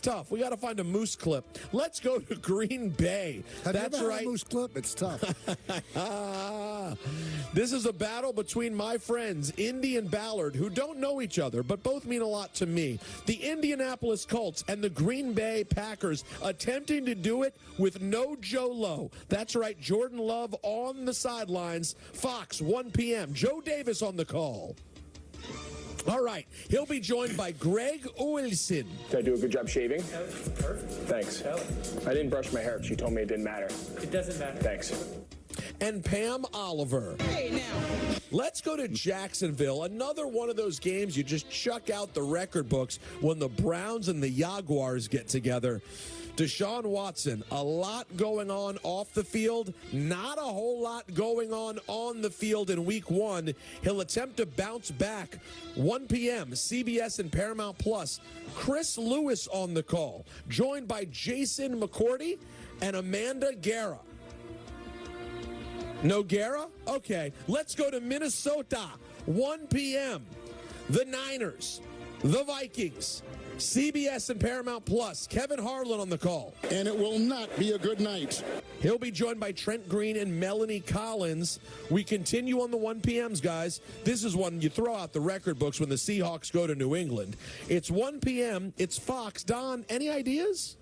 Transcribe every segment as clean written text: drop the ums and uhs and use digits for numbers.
tough. We got to find a Moose clip. Let's go to Green Bay. That's right. A Moose clip? It's tough. This is a battle between my friends, Indy and Ballard, who don't know each other, but both mean a lot to me. The Indianapolis Colts and the Green Bay Packers attempting to do it with no Joe Lowe. That's right, Jordan Love on the sidelines. Fox, 1 p.m. Joe Davis on the call. All right, he'll be joined by Greg Olson. Did I do a good job shaving? Perfect. Thanks. I didn't brush my hair. She told me it didn't matter. It doesn't matter. Thanks. And Pam Oliver. Hey, now. Let's go to Jacksonville. Another one of those games you just chuck out the record books when the Browns and the Jaguars get together. Deshaun Watson, a lot going on off the field, not a whole lot going on the field in week one. He'll attempt to bounce back. 1 p.m., CBS and Paramount Plus. Chris Lewis on the call, joined by Jason McCourty and Amanda Guerra. No Guerra? Okay, let's go to Minnesota. 1 p.m., the Niners, the Vikings. CBS and Paramount Plus. Kevin Harlan on the call. And it will not be a good night. He'll be joined by Trent Green and Melanie Collins. We continue on the 1 p.m.s, guys. This is one you throw out the record books when the Seahawks go to New England. It's 1 p.m. It's Fox. Don, any ideas?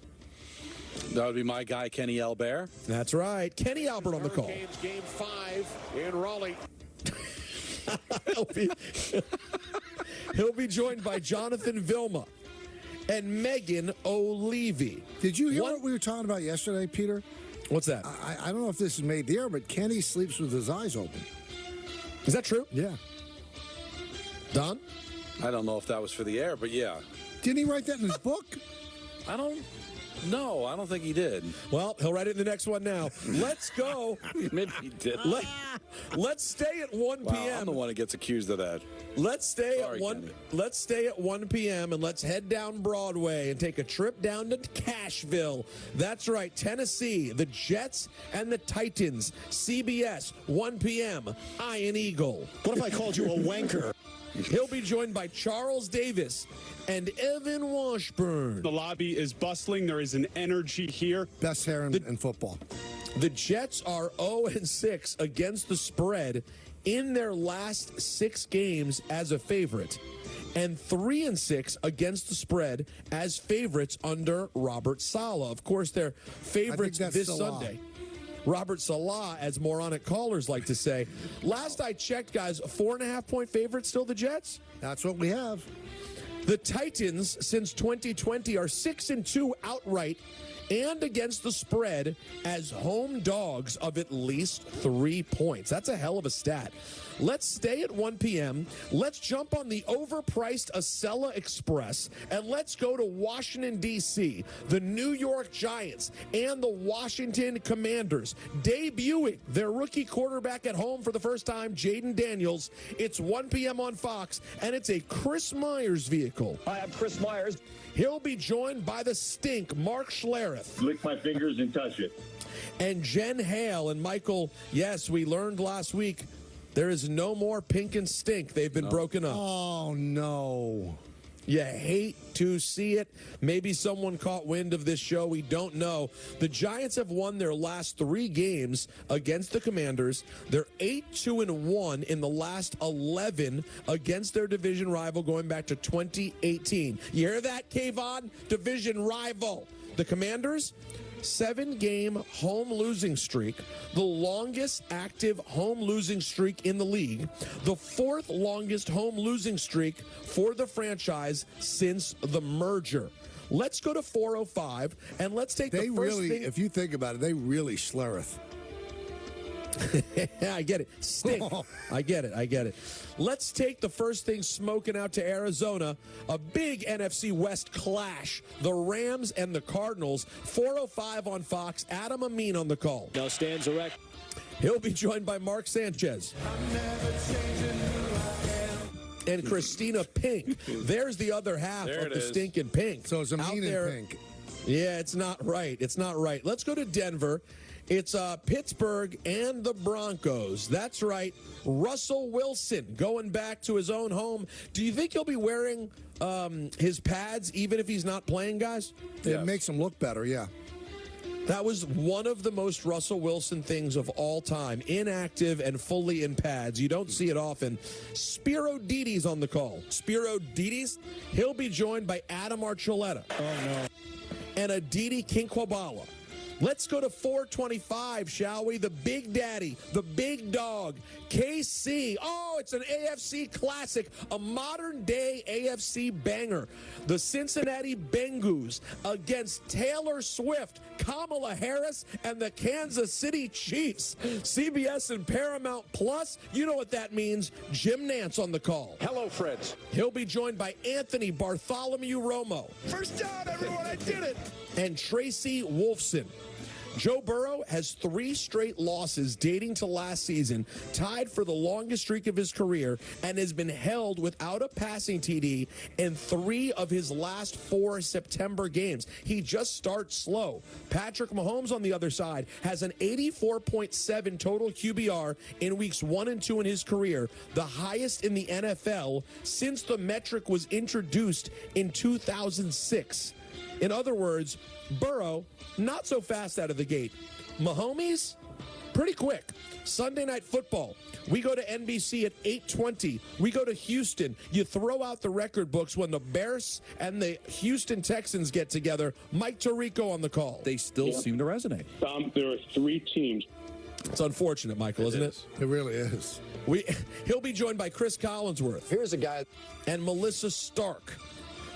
That would be my guy, Kenny Albert. That's right. Kenny Albert on the call. Game 5 in Raleigh. He'll be joined by Jonathan Vilma and Megan O'Leary. Did you hear what we were talking about yesterday, Peter? What's that? I don't know if this is made the air, but Kenny sleeps with his eyes open. Is that true? Yeah. Don? I don't know if that was for the air, but yeah. Didn't he write that in his book? I don't think he did. Well, he'll write it in the next one now. Let's go. Maybe he did. Let's stay at 1 p.m. I'm the one that gets accused of that. Let's stay at 1 p.m. and let's head down Broadway and take a trip down to Cashville. That's right, Tennessee, the Jets and the Titans. CBS, 1 p.m. Iron Eagle. What if I called you a wanker? He'll be joined by Charles Davis and Evan Washburn. The lobby is bustling. There is an energy here. Best hair in football. The Jets are 0-6 against the spread in their last 6 games as a favorite, and 3-6 against the spread as favorites under Robert Saleh. Of course, they're favorites this Sunday. Robert Saleh, as moronic callers like to say. Last I checked, guys, a 4.5-point favorite, still the Jets? That's what we have. The Titans, since 2020, are 6-2 outright and against the spread as home dogs of at least 3 points. That's a hell of a stat. Let's stay at 1 p.m. Let's jump on the overpriced Acela Express, and let's go to Washington, D.C. The New York Giants and the Washington Commanders debuting their rookie quarterback at home for the first time, Jaden Daniels. It's 1 p.m. on Fox, and it's a Chris Myers vehicle. Hi, I'm Chris Myers. He'll be joined by the stink, Mark Schlereth. Lick my fingers and touch it. And Jen Hale. And Michael, yes, we learned last week there is no more pink and stink. They've been broken up. Oh, no. You hate to see it. Maybe someone caught wind of this show. We don't know. The Giants have won their last 3 games against the Commanders. They're 8-2-1 in the last 11 against their division rival going back to 2018. You hear that, Kayvon? Division rival. The Commanders, 7-game home losing streak, the longest active home losing streak in the league, the 4th longest home losing streak for the franchise since the merger. Let's go to 4:05 and let's take the first thing. If you think about it, they really Schlereth. I get it. Stink. I get it. Let's take the first thing smoking out to Arizona. A big NFC West clash. The Rams and the Cardinals. 4:05 on Fox. Adam Amin on the call. Now stands erect. He'll be joined by Mark Sanchez. And Christina Pink. There's the other half of the stinking pink. So it's Amin and Pink. Yeah, it's not right. Let's go to Denver. It's Pittsburgh and the Broncos. That's right. Russell Wilson going back to his own home. Do you think he'll be wearing his pads, even if he's not playing, guys? It makes him look better, yeah. That was one of the most Russell Wilson things of all time. Inactive and fully in pads. You don't see it often. Spiro Didi's on the call. Spiro Didi's? He'll be joined by Adam Archuleta. Oh, no. And Aditi Kinkwabala. Let's go to 425, shall we? The big daddy, the big dog, KC. Oh, it's an AFC classic, a modern-day AFC banger. The Cincinnati Bengals against Taylor Swift, Kamala Harris, and the Kansas City Chiefs. CBS and Paramount Plus, you know what that means. Jim Nantz on the call. Hello, friends. He'll be joined by Anthony Bartholomew Romo. First down, everyone. I did it. And Tracy Wolfson. Joe Burrow has 3 straight losses dating to last season, tied for the longest streak of his career, and has been held without a passing TD in 3 of his last 4 September games. He just starts slow. Patrick Mahomes, on the other side, has an 84.7 total QBR in weeks 1 and 2 in his career, the highest in the NFL since the metric was introduced in 2006. In other words, Burrow, not so fast out of the gate. Mahomes, pretty quick. Sunday Night Football. We go to NBC at 8:20. We go to Houston. You throw out the record books when the Bears and the Houston Texans get together. Mike Tirico on the call. They still seem to resonate. There are 3 teams. It's unfortunate, Michael, isn't it? It really is. He'll be joined by Chris Collinsworth. Here's a guy. And Melissa Stark.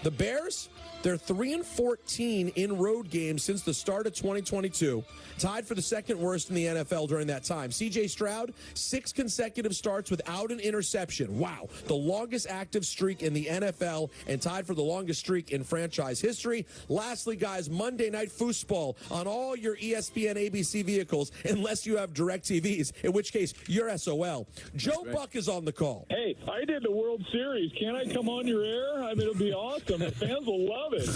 The Bears, they're 3-14 in road games since the start of 2022, tied for the second worst in the NFL during that time. C.J. Stroud, 6 consecutive starts without an interception. Wow, the longest active streak in the NFL and tied for the longest streak in franchise history. Lastly, guys, Monday Night Foosball on all your ESPN ABC vehicles, unless you have DirecTVs, in which case you're SOL. Joe Buck is on the call. Hey, I did the World Series. Can't I come on your air? I mean, it'll be awesome. The fans will love it.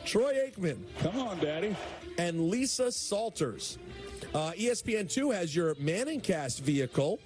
Troy Aikman. Come on, Daddy. And Lisa Salters. ESPN2 has your Manningcast vehicle.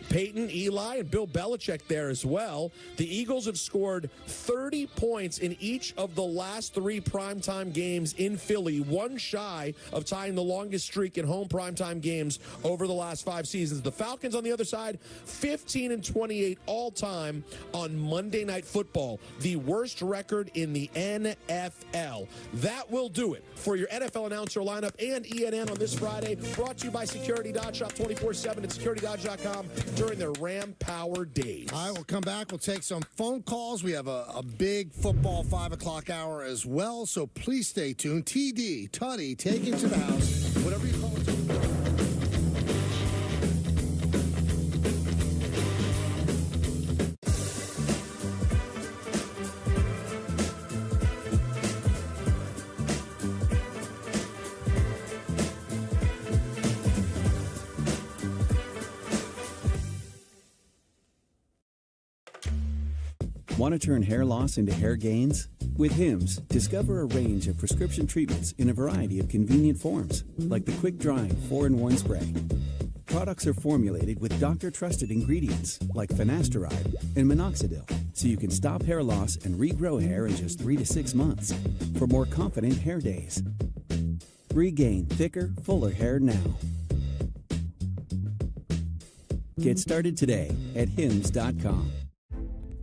Peyton, Eli, and Bill Belichick there as well. The Eagles have scored 30 points in each of the last 3 primetime games in Philly, one shy of tying the longest streak in home primetime games over the last 5 seasons. The Falcons, on the other side, 15-28 all-time on Monday Night Football, the worst record in the NFL. That will do it for your NFL announcer lineup and ENN on this Friday, brought to you by Security Dodge. Shop 24/7 at securitydodge.com. during their Ram Power days. All right, we'll come back. We'll take some phone calls. We have a big football 5 o'clock hour as well, so please stay tuned. TD, Tutty, take it to the house, whatever you call it. Want to turn hair loss into hair gains? With Hims, discover a range of prescription treatments in a variety of convenient forms, like the quick-drying 4-in-1 spray. Products are formulated with doctor-trusted ingredients like finasteride and minoxidil, so you can stop hair loss and regrow hair in just 3 to 6 months for more confident hair days. Regain thicker, fuller hair now. Get started today at hims.com.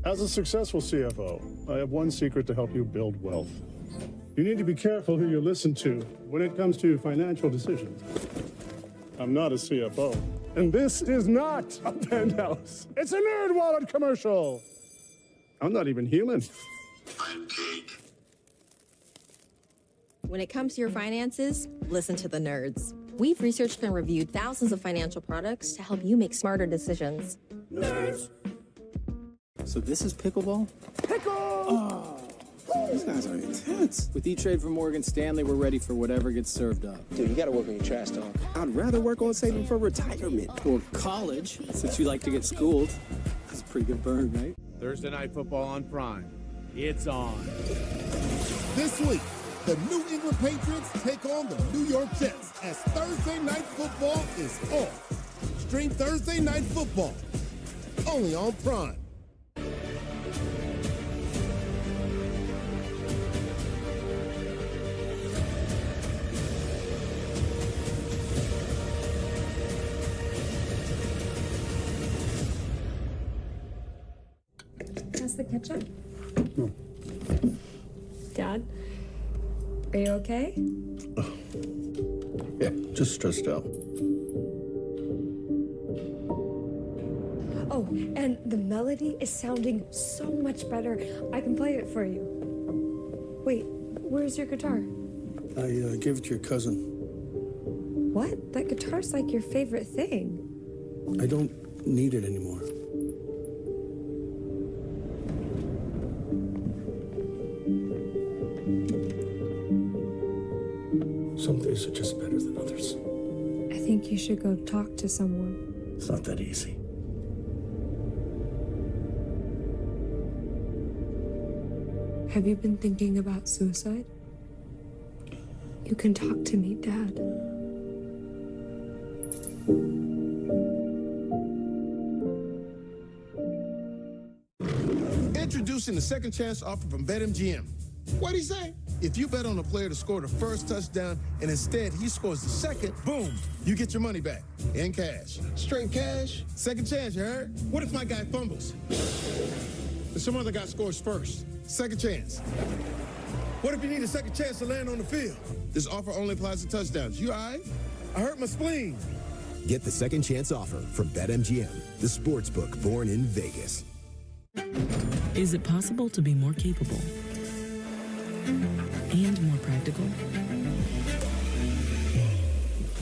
As a successful CFO, I have one secret to help you build wealth. You need to be careful who you listen to when it comes to financial decisions. I'm not a CFO, and this is not a penthouse. It's a NerdWallet commercial. I'm not even human. I'm Jake. When it comes to your finances, listen to the nerds. We've researched and reviewed thousands of financial products to help you make smarter decisions. Nerds. So this is pickleball? Pickle! Oh, these guys are intense. With E-Trade from Morgan Stanley, we're ready for whatever gets served up. Dude, you gotta work on your chest, huh? I'd rather work on saving for retirement or college, since you like to get schooled. That's a pretty good burn, right? Thursday Night Football on Prime. It's on. This week, the New England Patriots take on the New York Jets as Thursday Night Football is on. Stream Thursday Night Football only on Prime. the kitchen? Dad, are you okay? Yeah, just stressed out. Oh, and the melody is sounding so much better. I can play it for you. Wait, where's your guitar? I gave it to your cousin. What? That guitar's like your favorite thing. I don't need it anymore. Some days are just better than others. I think you should go talk to someone. It's not that easy. Have you been thinking about suicide? You can talk to me, Dad. Introducing the second chance offer from BetMGM. What'd he say? If you bet on a player to score the first touchdown and instead he scores the second, boom, you get your money back in cash. Straight cash? Second chance, you heard? What if my guy fumbles? And some other guy scores first? Second chance. What if you need a second chance to land on the field? This offer only applies to touchdowns. You all right? I hurt my spleen. Get the second chance offer from BetMGM, the sportsbook born in Vegas. Is it possible to be more capable and more practical?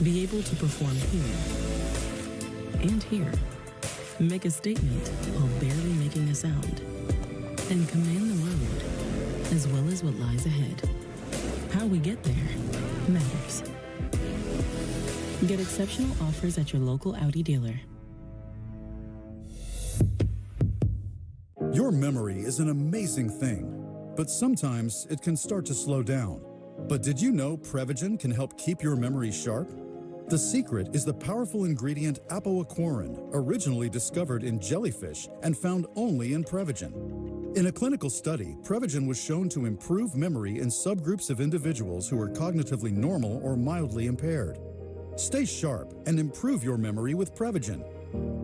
Be able to perform here and here. Make a statement while barely making a sound. And command the road, as well as what lies ahead. How we get there matters. Get exceptional offers at your local Audi dealer. Your memory is an amazing thing, but sometimes it can start to slow down. But did you know Prevagen can help keep your memory sharp? The secret is the powerful ingredient apoaquarin, originally discovered in jellyfish and found only in Prevagen. In a clinical study, Prevagen was shown to improve memory in subgroups of individuals who are cognitively normal or mildly impaired. Stay sharp and improve your memory with Prevagen.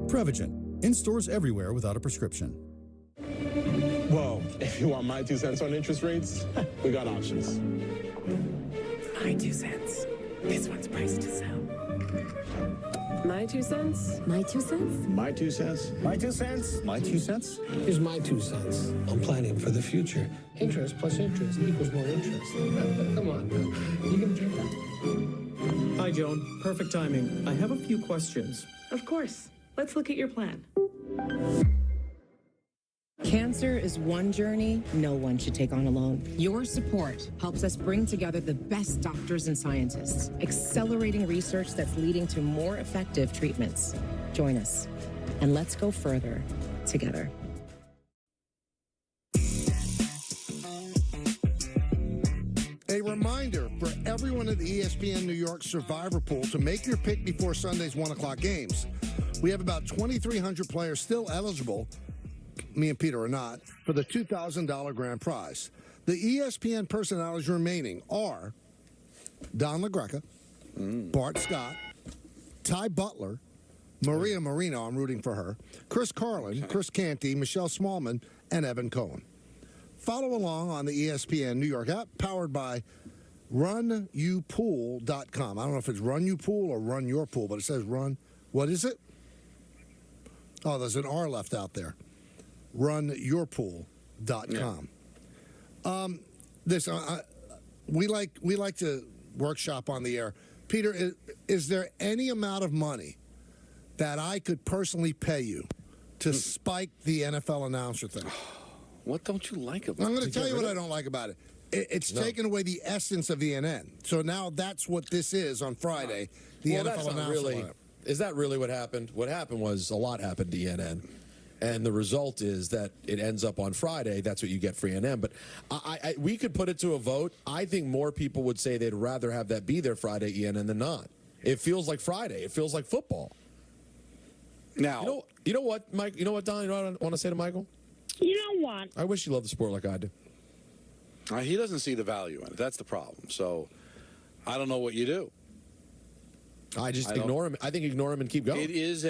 Prevagen, in stores everywhere without a prescription. Whoa, if you want my 2 cents on interest rates, we got options. My 2 cents. This one's priced to sell. My 2 cents? My 2 cents? My 2 cents? My 2 cents? My 2 cents? Here's my 2 cents. I'm planning for the future. Interest plus interest equals more interest. Come on, you can take that. Hi, Joan. Perfect timing. I have a few questions. Of course. Let's look at your plan. Cancer is one journey no one should take on alone. Your support helps us bring together the best doctors and scientists, accelerating research that's leading to more effective treatments. Join us, and let's go further together. A reminder for everyone at the ESPN New York Survivor Pool to make your pick before Sunday's 1 o'clock games. We have about 2,300 players still eligible, me and Peter are not, for the $2,000 grand prize. The ESPN personalities remaining are Don LaGreca, Bart Scott, Ty Butler, Maria Marino, I'm rooting for her, Chris Carlin, Chris Canty, Michelle Smallman, and Evan Cohen. Follow along on the ESPN New York app, powered by RunYouPool.com. I don't know if it's Run You Pool or Run Your Pool, but it says Run. What is it? Oh, there's an R left out there. RunYourPool.com. Yeah. We like to workshop on the air. Peter, is there any amount of money that I could personally pay you to spike the NFL announcer thing? What don't you like about it? I'm going to tell you what I don't like about it. It's taken away the essence of ENN. So now that's what this is on Friday. The NFL announcer. Is that really what happened? What happened was a lot happened to ENN. And the result is that it ends up on Friday. That's what you get for ENN. But we could put it to a vote. I think more people would say they'd rather have that be their Friday ENN than not. It feels like Friday. It feels like football. Now, you know what, Mike? You know what, Don? You know what I want to say to Michael? You know what? I wish you loved the sport like I do. He doesn't see the value in it. That's the problem. So I don't know what you do. I just ignore him. I think ignore him and keep going. It is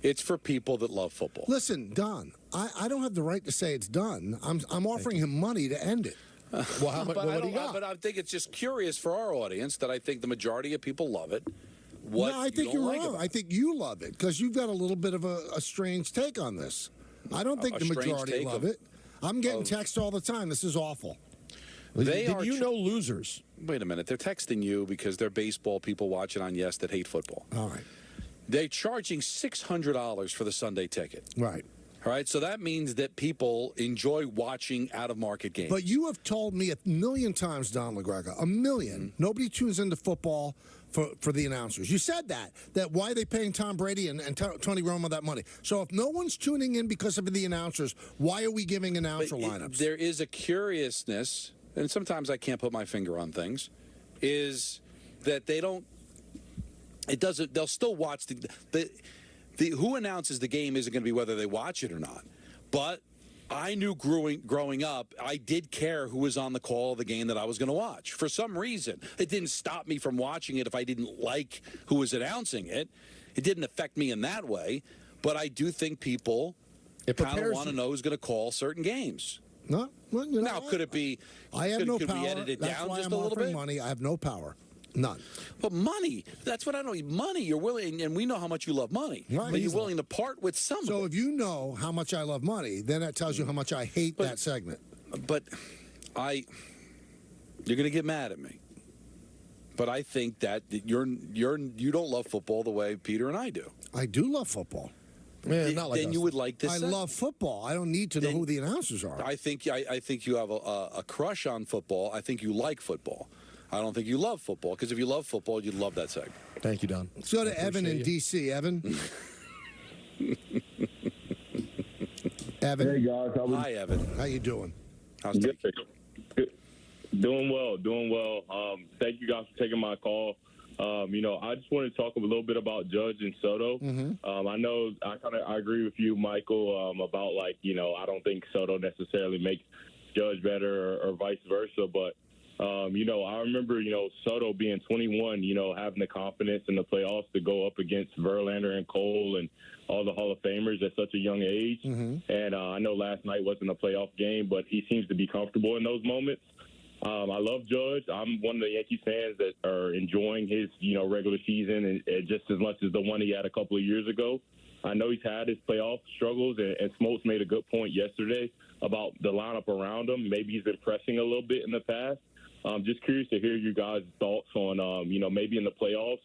It's for people that love football. Listen, Don, I don't have the right to say it's done. I'm offering him money to end it. Well, how much? What do you got? But I think it's just curious for our audience that I think the majority of people love it. What No, I think you you're don't like wrong. about I think you love it because you've got a little bit of a strange take on this. I don't think A the strange majority take love of- it. I'm getting texts all the time. This is awful. Did you know losers? Wait a minute. They're texting you because they're baseball people watching on Yes that hate football. All right. They're charging $600 for the Sunday ticket. Right. All right, so that means that people enjoy watching out-of-market games. But you have told me 1,000,000 times, Don LaGreca, 1,000,000. Nobody tunes into football for the announcers. You said that why are they paying Tom Brady and Tony Romo that money? So if no one's tuning in because of the announcers, why are we giving announcer lineups? There is a curiousness, and sometimes I can't put my finger on things, is that they don't. It doesn't. They'll still watch the who announces the game isn't going to be whether they watch it or not. But I knew growing up, I did care who was on the call of the game that I was going to watch. For some reason, it didn't stop me from watching it if I didn't like who was announcing it. It didn't affect me in that way. But I do think people kind of want to know who's going to call certain games. No, well, you know now what? could it be? I have no could power. we edit it That's down why just I'm a little offering bit? money. I have no power. None. But money, that's what I know. Money, you're willing, and we know how much you love money. Right. But you're willing to part with some So of it. if you know how much I love money, then that tells you how much I hate that segment. But you're going to get mad at me. But I think that you don't love football the way Peter and I do. I do love football. Yeah, not like then us. you would like this. I love football. I don't need to know who the announcers are. I think you have a crush on football. I think you like football. I don't think you love football, because if you love football, you'd love that segment. Thank you, Don. Let's go to Evan in D.C. Evan. Evan. Hey, guys. Hi, Evan. How you doing? How's it? Good. Doing well. Thank you guys for taking my call. I just want to talk a little bit about Judge and Soto. I know I agree with you, Michael, about I don't think Soto necessarily makes Judge better or vice versa, but I remember, Soto being 21, having the confidence in the playoffs to go up against Verlander and Cole and all the Hall of Famers at such a young age. And I know last night wasn't a playoff game, but he seems to be comfortable in those moments. I love Judge. I'm one of the Yankees fans that are enjoying his, regular season and just as much as the one he had a couple of years ago. I know he's had his playoff struggles, and Smoltz made a good point yesterday about the lineup around him. Maybe he's been pressing a little bit in the past. I'm just curious to hear you guys' thoughts on, maybe in the playoffs,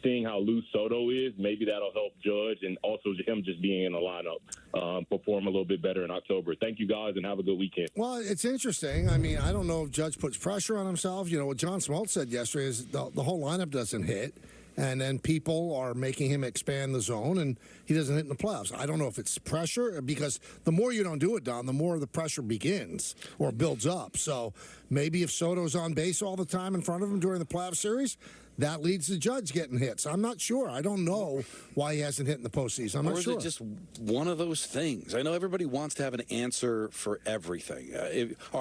seeing how loose Soto is. Maybe that'll help Judge, and also him just being in the lineup, perform a little bit better in October. Thank you, guys, and have a good weekend. Well, it's interesting. I mean, I don't know if Judge puts pressure on himself. What John Smoltz said yesterday is the whole lineup doesn't hit, and then people are making him expand the zone, and he doesn't hit in the playoffs. I don't know if it's pressure, because the more you don't do it, Don, the more the pressure begins or builds up. So maybe if Soto's on base all the time in front of him during the playoff series, that leads to Judge getting hits. I'm not sure. I don't know why he hasn't hit in the postseason. I'm not sure. Or is it just one of those things? I know everybody wants to have an answer for everything.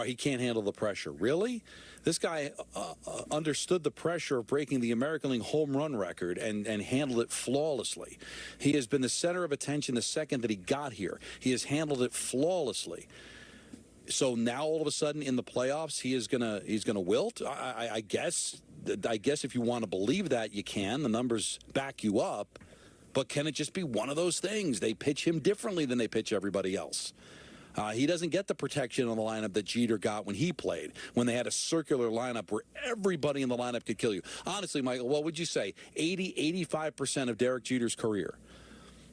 He can't handle the pressure. Really? This guy understood the pressure of breaking the American League home run record and handled it flawlessly. He has been the center of attention the second that he got here. He has handled it flawlessly. So now all of a sudden in the playoffs he's gonna wilt. I guess if you want to believe that, you can. The numbers back you up. But can it just be one of those things? They pitch him differently than they pitch everybody else. He doesn't get the protection on the lineup that Jeter got when he played, when they had a circular lineup where everybody in the lineup could kill you. Honestly, Michael, what would you say? 85% of Derek Jeter's career,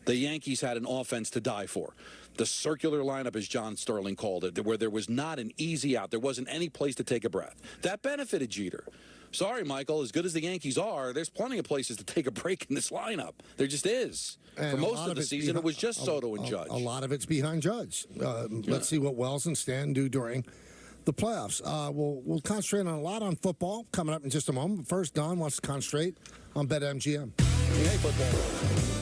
the Yankees had an offense to die for. The circular lineup, as John Sterling called it, where there was not an easy out. There wasn't any place to take a breath. That benefited Jeter. Sorry, Michael, as good as the Yankees are, there's plenty of places to take a break in this lineup. There just is. And for most of the season, it was just Soto and Judge. A lot of it's behind Judge. Let's see what Wells and Stan do during the playoffs. We'll concentrate on a lot on football coming up in just a moment. But first, Don wants to concentrate on BetMGM. Hey, football.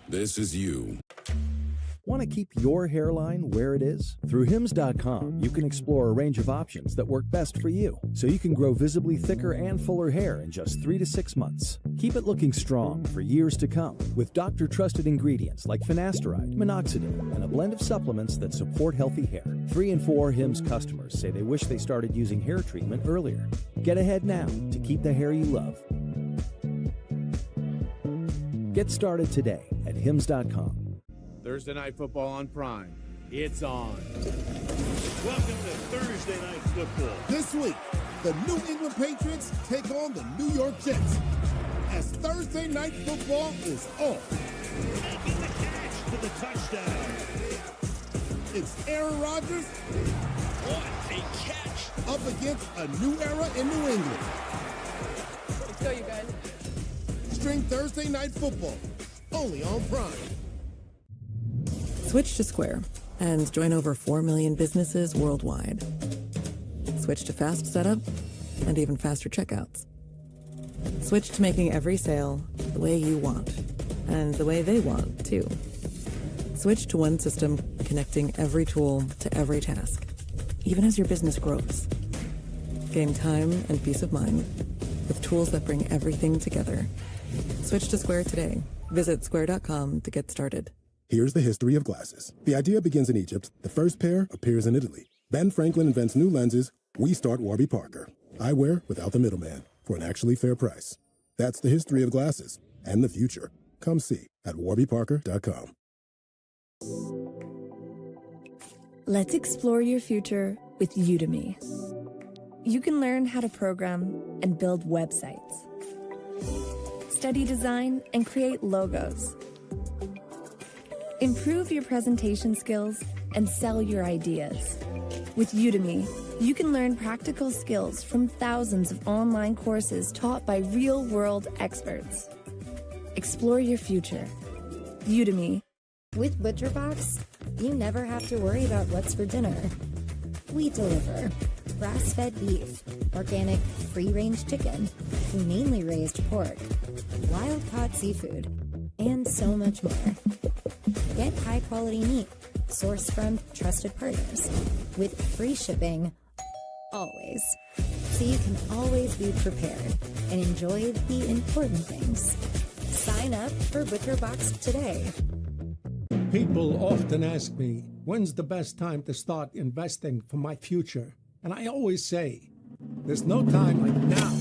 This is you. Want to keep your hairline where it is? Through Hims.com, you can explore a range of options that work best for you, so you can grow visibly thicker and fuller hair in just 3 to 6 months. Keep it looking strong for years to come with doctor-trusted ingredients like finasteride, minoxidil, and a blend of supplements that support healthy hair. 3 in 4 Hims customers say they wish they started using hair treatment earlier. Get ahead now to keep the hair you love. Get started today at Hims.com. Thursday Night Football on Prime. It's on. Welcome to Thursday Night Football. This week, the New England Patriots take on the New York Jets as Thursday Night Football is on. Making the catch for the touchdown. It's Aaron Rodgers. What a catch. Up against a new era in New England. Let's go, you guys. Stream Thursday Night Football, only on Prime. Switch to Square and join over 4 million businesses worldwide. Switch to fast setup and even faster checkouts. Switch to making every sale the way you want and the way they want, too. Switch to one system connecting every tool to every task, even as your business grows. Gain time and peace of mind with tools that bring everything together. Switch to Square today. Visit square.com to get started. Here's the history of glasses. The idea begins in Egypt. The first pair appears in Italy. Ben Franklin invents new lenses. We start Warby Parker. Eyewear without the middleman for an actually fair price. That's the history of glasses and the future. Come see at warbyparker.com. Let's explore your future with Udemy. You can learn how to program and build websites, study design and create logos, improve your presentation skills, and sell your ideas. With Udemy, you can learn practical skills from thousands of online courses taught by real-world experts. Explore your future. Udemy. With ButcherBox, you never have to worry about what's for dinner. We deliver grass-fed beef, organic free-range chicken, humanely raised pork, wild-caught seafood, and so much more. Get high-quality meat sourced from trusted partners with free shipping always. So you can always be prepared and enjoy the important things. Sign up for ButcherBox today. People often ask me, when's the best time to start investing for my future? And I always say, there's no time like now.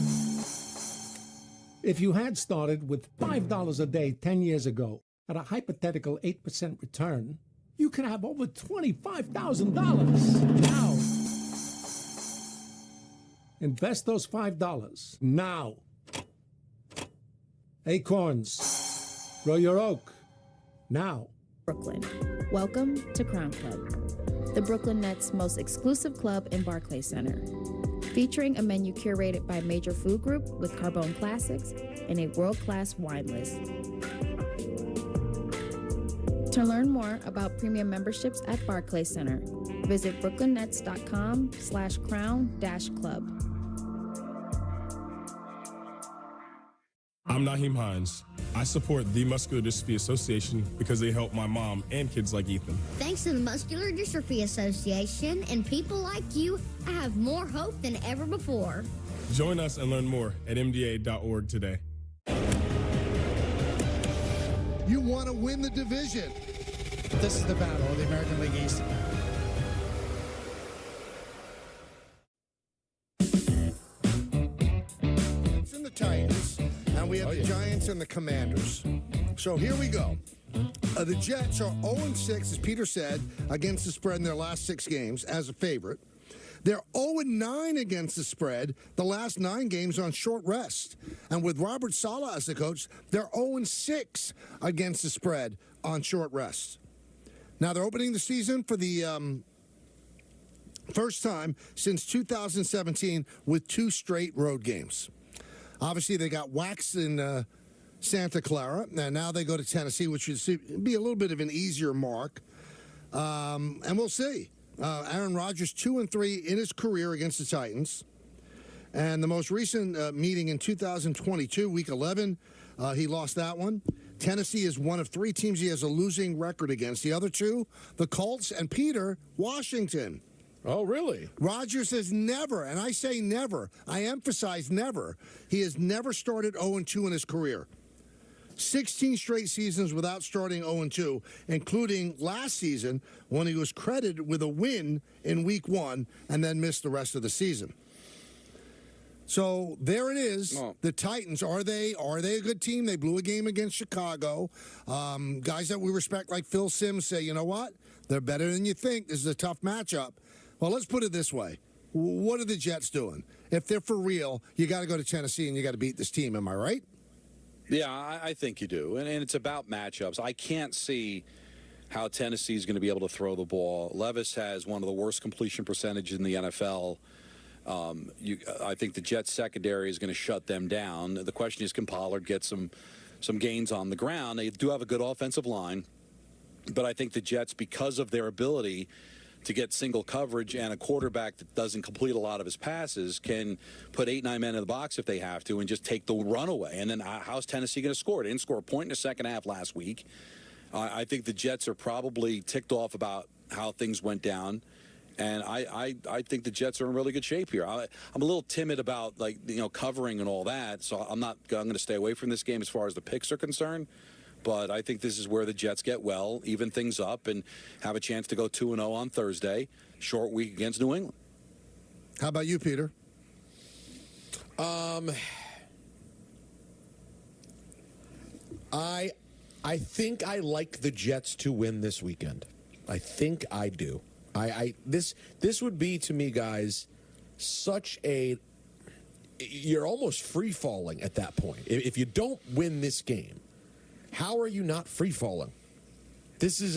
If you had started with $5 a day 10 years ago at a hypothetical 8% return, you could have over $25,000 now. Invest those $5 now. Acorns, grow your oak now. Brooklyn. Welcome to Crown Club, the Brooklyn Nets' most exclusive club in Barclays Center. Featuring a menu curated by Major Food Group with Carbone Classics and a world-class wine list. To learn more about premium memberships at Barclays Center, visit brooklynnets.com/crown-club. I'm Naheem Hines. I support the Muscular Dystrophy Association because they help my mom and kids like Ethan. Thanks to the Muscular Dystrophy Association and people like you, I have more hope than ever before. Join us and learn more at mda.org today. You want to win the division. This is the battle of the American League East. It's in the Titans, and we have the Giants and the Commanders. So here we go. The Jets are 0-6, as Peter said, against the spread in their last 6 games as a favorite. They're 0-9 against the spread the last 9 games on short rest. And with Robert Saleh as the coach, they're 0-6 against the spread on short rest. Now, they're opening the season for the first time since 2017 with 2 straight road games. Obviously, they got waxed in Santa Clara, and now they go to Tennessee, which would be a little bit of an easier mark. And we'll see. Aaron Rodgers 2-3 in his career against the Titans. And the most recent meeting in 2022, Week 11, he lost that one. Tennessee is one of 3 teams he has a losing record against. The other 2, the Colts, and Peter, Washington. Oh, really? Rodgers has never, and I say never, I emphasize never, he has never started 0-2 in his career. 16 straight seasons without starting 0-2, including last season when he was credited with a win in Week 1 and then missed the rest of the season. So there it is. Oh. The Titans, are they a good team? They blew a game against Chicago. Guys that we respect like Phil Simms say, you know what? They're better than you think. This is a tough matchup. Well, let's put it this way. What are the Jets doing? If they're for real, you got to go to Tennessee and you got to beat this team. Am I right? Yeah, I think you do. And it's about matchups. I can't see how Tennessee is going to be able to throw the ball. Levis has one of the worst completion percentages in the NFL. I think the Jets secondary is going to shut them down. The question is, can Pollard get some gains on the ground? They do have a good offensive line, but I think the Jets, because of their ability to get single coverage and a quarterback that doesn't complete a lot of his passes, can put 8-9 men in the box if they have to and just take the run away. And then how's Tennessee going to score? They didn't score a point in the second half last week. I think the Jets are probably ticked off about how things went down. And I think the Jets are in really good shape here. I'm a little timid about covering and all that, so I'm going to stay away from this game as far as the picks are concerned. But I think this is where the Jets get well, even things up, and have a chance to go 2-0 on Thursday. Short week against New England. How about you, Peter? I think I like the Jets to win this weekend. I think I do. This would be, to me, guys, such a... You're almost free-falling at that point. If you don't win this game, how are you not free-falling? This is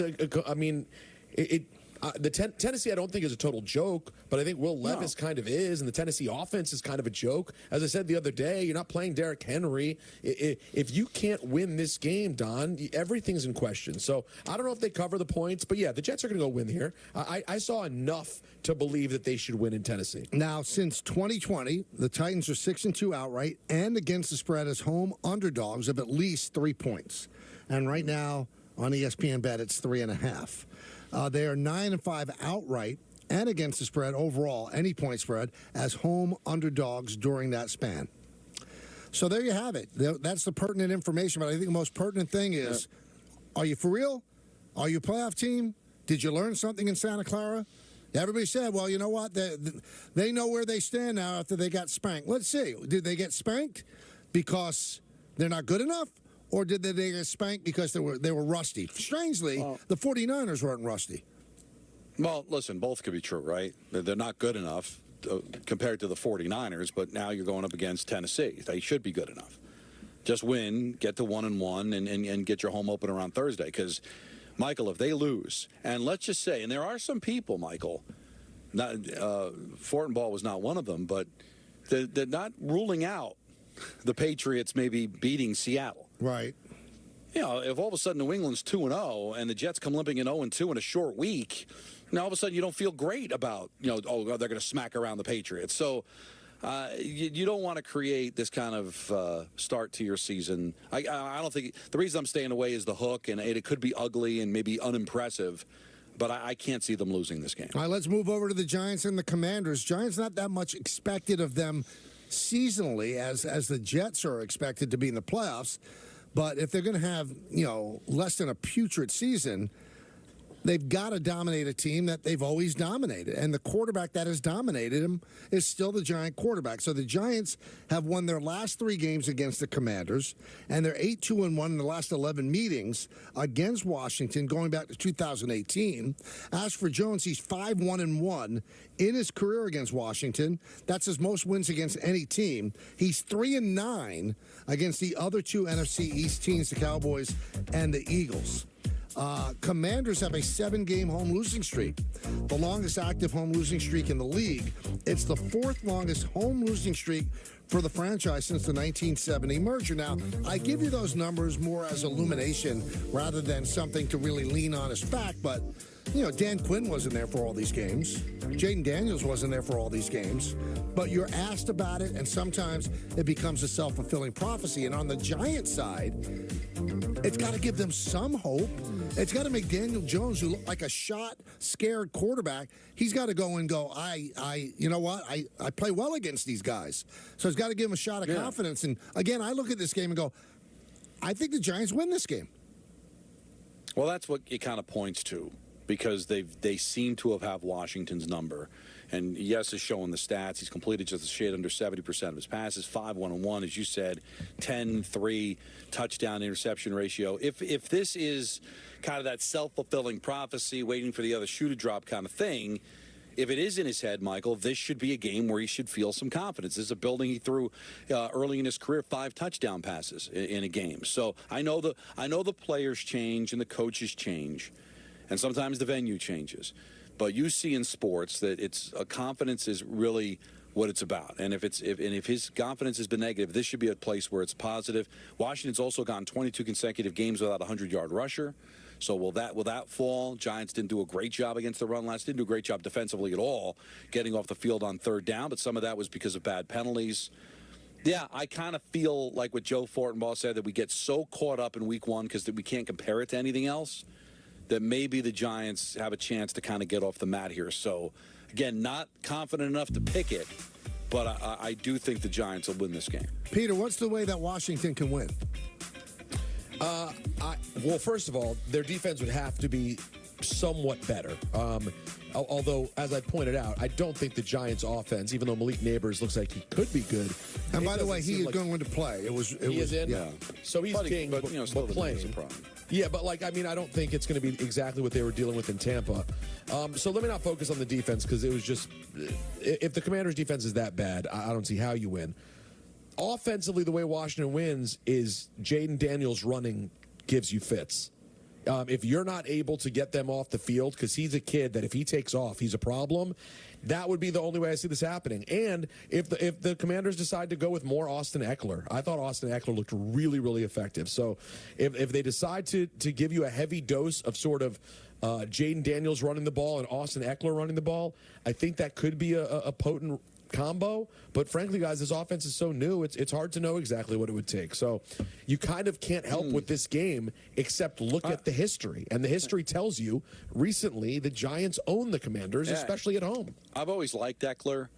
Tennessee, I don't think is a total joke, but I think Will Levis kind of is, and the Tennessee offense is kind of a joke. As I said the other day, you're not playing Derrick Henry. If you can't win this game, Don, everything's in question. So I don't know if they cover the points, but yeah, the Jets are going to go win here. I saw enough to believe that they should win in Tennessee. Now, since 2020, the Titans are 6-2 outright and against the spread as home underdogs of at least 3 points. And right now on ESPN Bet, it's 3.5. They are 9-5 outright and against the spread overall, any point spread, as home underdogs during that span. So there you have it. That's the pertinent information. But I think the most pertinent thing is, are you for real? Are you a playoff team? Did you learn something in Santa Clara? Everybody said, well, you know what? They know where they stand now after they got spanked. Let's see. Did they get spanked because they're not good enough? Or did they get spanked because they were rusty? Strangely, the 49ers weren't rusty. Well, listen, both could be true, right? They're not good enough compared to the 49ers, but now you're going up against Tennessee. They should be good enough. Just win, get to 1-1, and get your home opener on Thursday. Because, Michael, if they lose, and let's just say, and there are some people, Michael, Fortenbaugh was not one of them, but they're not ruling out the Patriots maybe beating Seattle. Right. You know, if all of a sudden New England's 2-0 and the Jets come limping in 0-2 in a short week, now all of a sudden you don't feel great about, they're going to smack around the Patriots. So you don't want to create this kind of start to your season. I don't think the reason I'm staying away is the hook, and it could be ugly and maybe unimpressive. But I can't see them losing this game. All right, let's move over to the Giants and the Commanders. Giants, not that much expected of them seasonally as the Jets are expected to be in the playoffs. But if they're going to have, less than a putrid season, they've got to dominate a team that they've always dominated. And the quarterback that has dominated them is still the Giant quarterback. So the Giants have won their last 3 games against the Commanders, and they're 8-2-1 in the last 11 meetings against Washington going back to 2018. As for Jones, he's 5-1-1 in his career against Washington. That's his most wins against any team. He's 3-9 against the other 2 NFC East teams, the Cowboys and the Eagles. Commanders have a 7-game home losing streak, the longest active home losing streak in the league. It's the 4th longest home losing streak for the franchise since the 1970 merger. Now, I give you those numbers more as illumination rather than something to really lean on as fact, but Dan Quinn wasn't there for all these games. Jaden Daniels wasn't there for all these games. But you're asked about it, and sometimes it becomes a self-fulfilling prophecy. And on the Giants side, it's got to give them some hope. It's got to make Daniel Jones, who looked like a shot, scared quarterback, he's got to go and go, you know what? I play well against these guys. So it's got to give him a shot of confidence. And, again, I look at this game and go, I think the Giants win this game. Well, that's what it kind of points to, because they seem to have Washington's number. And yes, is showing the stats. He's completed just a shade under 70% of his passes, 5-1-1, as you said, 10-3 touchdown interception ratio. If this is kind of that self-fulfilling prophecy, waiting for the other shoe to drop kind of thing, if it is in his head, Michael, this should be a game where he should feel some confidence. This is a building he threw early in his career 5 touchdown passes in a game. So I know the players change and the coaches change, and sometimes the venue changes. But you see in sports that confidence is really what it's about. And if his confidence has been negative, this should be a place where it's positive. Washington's also gone 22 consecutive games without a 100-yard rusher. So will that fall? Giants didn't do a great job against the run last. Didn't do a great job defensively at all, getting off the field on third down. But some of that was because of bad penalties. Yeah, I kind of feel like what Joe Fortenbaugh said, that we get so caught up in week one because we can't compare it to anything else, that maybe the Giants have a chance to kind of get off the mat here. So, again, not confident enough to pick it, but I do think the Giants will win this game. Peter, what's the way that Washington can win? Well, first of all, their defense would have to be somewhat better. Although, as I pointed out, I don't think the Giants' offense, even though Malik Neighbors looks like he could be good. And by the way, he is going to play. He is in? Yeah. So he's king, but playing. Yeah, but I don't think it's going to be exactly what they were dealing with in Tampa. So let me not focus on the defense, because it was just, if the Commanders' defense is that bad, I don't see how you win. Offensively, the way Washington wins is Jaden Daniels running gives you fits. If you're not able to get them off the field, because he's a kid that if he takes off, he's a problem, that would be the only way I see this happening. And if the Commanders decide to go with more Austin Eckler, I thought Austin Eckler looked really, really effective. So if they decide to give you a heavy dose of sort of Jaden Daniels running the ball and Austin Eckler running the ball, I think that could be a potent combo. But frankly, guys, this offense is so new, it's hard to know exactly what it would take. So you kind of can't help with this game except look at the history. And the history tells you recently the Giants own the Commanders, especially at home. I've always liked Eckler.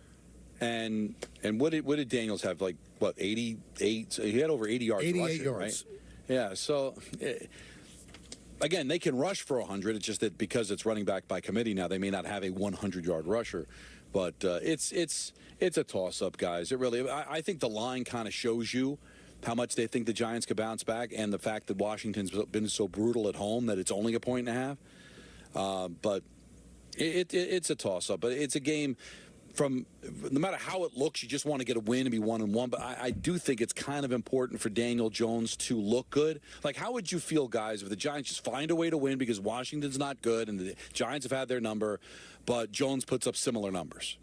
And what did Daniels have? 88? He had over 80 yards 88 rushing, yards. Right? Yeah, so again, they can rush for 100. It's just that because it's running back by committee now, they may not have a 100-yard rusher. But it's a toss-up, guys. It really. I think the line kind of shows you how much they think the Giants could bounce back, and the fact that Washington's been so brutal at home that it's only a 1.5. But it's a toss-up. But it's a game. No matter how it looks, you just want to get a win and be 1-1. But I do think it's kind of important for Daniel Jones to look good. How would you feel, guys, if the Giants just find a way to win because Washington's not good and the Giants have had their number, but Jones puts up similar numbers?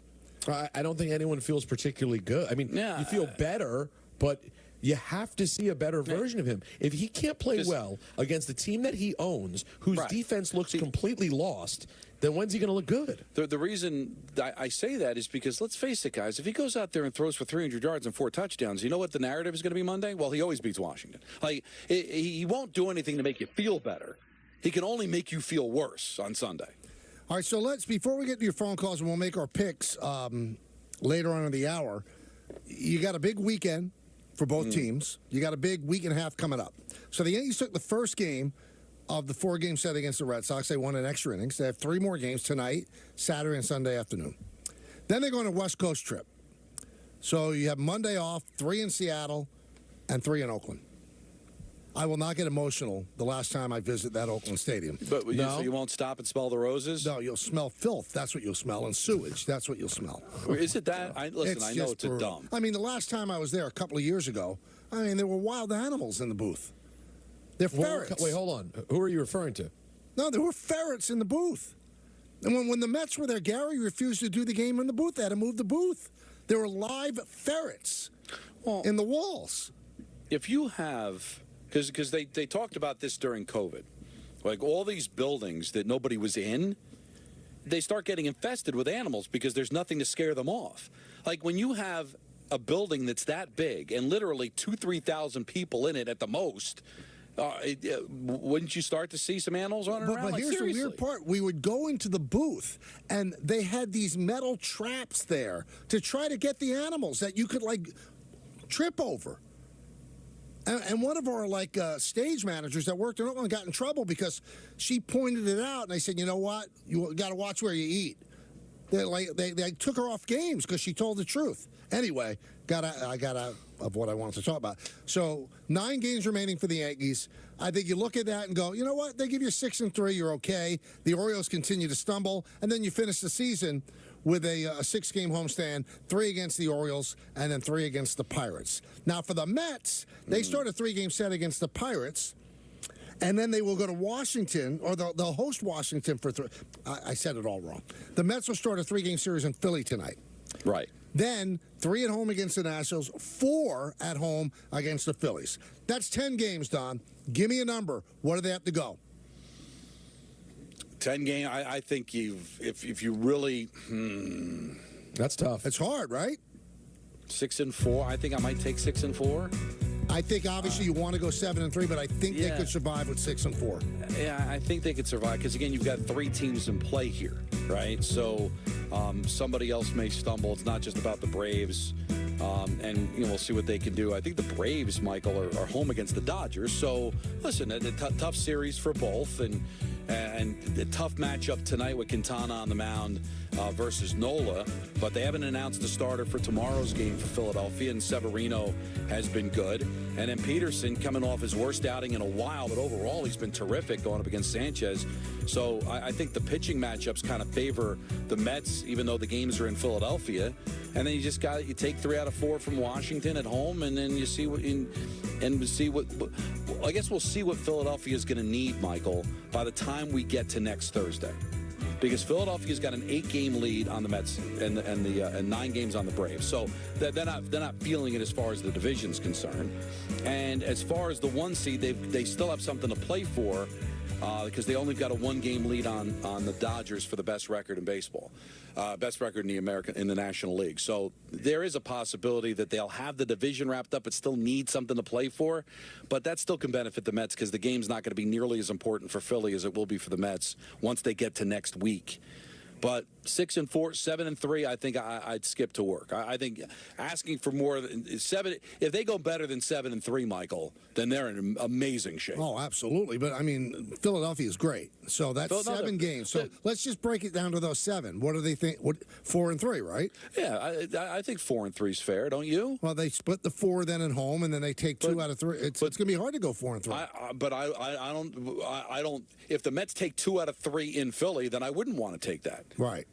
I don't think anyone feels particularly good. I mean, you feel better, but you have to see a better version of him. If he can't play well against the team that he owns, whose defense looks completely lost, then when's he going to look good? The reason I say that is because, let's face it, guys, if he goes out there and throws for 300 yards and 4 touchdowns, you know what the narrative is going to be Monday? Well, he always beats Washington. He won't do anything to make you feel better. He can only make you feel worse on Sunday. All right, so before we get to your phone calls, and we'll make our picks later on in the hour, you got a big weekend for both teams. You got a big week and a half coming up. So the Yankees took the first game of the 4-game set against the Red Sox. They won in extra innings. They have 3 more games tonight, Saturday and Sunday afternoon. Then they're going on a West Coast trip. So you have Monday off, 3 in Seattle, and 3 in Oakland. I will not get emotional the last time I visit that Oakland Stadium. But so you won't stop and smell the roses? No, you'll smell filth. That's what you'll smell. And sewage. That's what you'll smell. Is it that? I know it's a dump. I mean, the last time I was there a couple of years ago, there were wild animals in the booth. They're ferrets. Wait, hold on. Who are you referring to? No, there were ferrets in the booth. And when the Mets were there, Gary refused to do the game in the booth. They had to move the booth. There were live ferrets in the walls. If you have... Because they talked about this during COVID, Like all these buildings that nobody was in, they start getting infested with animals because there's nothing to scare them off. Like when you have a building that's that big and literally 2,000-3,000 people in it at the most, wouldn't you start to see some animals running around? But here's the weird part. We would go into the booth, and they had these metal traps there to try to get the animals that you could, like, trip over. And one of our, like, stage managers that worked in Oakland got in trouble because she pointed it out, and they said, you know what? You got to watch where you eat. They took her off games because she told the truth. Anyway, I got out of what I wanted to talk about. So 9 games remaining for the Yankees. I think you look at that and go, you know what? They give you 6-3. You're okay. The Orioles continue to stumble, and then you finish the season with a 6-game homestand, 3 against the Orioles, and then 3 against the Pirates. Now, for the Mets, they start a 3-game set against the Pirates, and then they will go to Washington, or they'll host Washington for 3. I said it all wrong. The Mets will start a 3-game series in Philly tonight. Right. Then 3 at home against the Nationals, 4 at home against the Phillies. That's 10 games, Don. Give me a number. What do they have to go? 10 game. I think if you really. That's tough. It's hard, right? 6-4. I think I might take 6-4. I think obviously you want to go 7-3, but I think they could survive with 6-4. Yeah, I think they could survive because again, you've got 3 teams in play here, right? So somebody else may stumble. It's not just about the Braves, and we'll see what they can do. I think the Braves, Michael, are home against the Dodgers. So listen, a tough series for both, and a tough matchup tonight with Quintana on the mound versus Nola, but they haven't announced the starter for tomorrow's game for Philadelphia, and Severino has been good. And then Peterson coming off his worst outing in a while, but overall he's been terrific going up against Sanchez. So I think the pitching matchups kind of favor the Mets, even though the games are in Philadelphia. And then you take 3 out of 4 from Washington at home, and then you see I guess we'll see what Philadelphia is going to need, Michael, by the time we get to next Thursday. Because Philadelphia's got an 8-game lead on the Mets and 9 games on the Braves. So they're not feeling it as far as the division's concerned. And as far as the 1 seed, they still have something to play for because they only got a 1-game lead on the Dodgers for the best record in baseball, best record in the National League. So there is a possibility that they'll have the division wrapped up but still need something to play for. But that still can benefit the Mets because the game's not going to be nearly as important for Philly as it will be for the Mets once they get to next week. But 6-4, 7-3, I think I'd skip to work. I think asking for more than 7, if they go better than 7-3, Michael, then they're in amazing shape. Oh, absolutely. But I mean, Philadelphia is great. So that's 7 games. So let's just break it down to those 7. What do they think? 4-3, right? Yeah, I think 4-3 is fair. Don't you? Well, they split the 4 then at home, and then they take 2 out of 3. It's going to be hard to go 4-3. But I don't. If the Mets take 2 out of 3 in Philly, then I wouldn't want to take that. Right.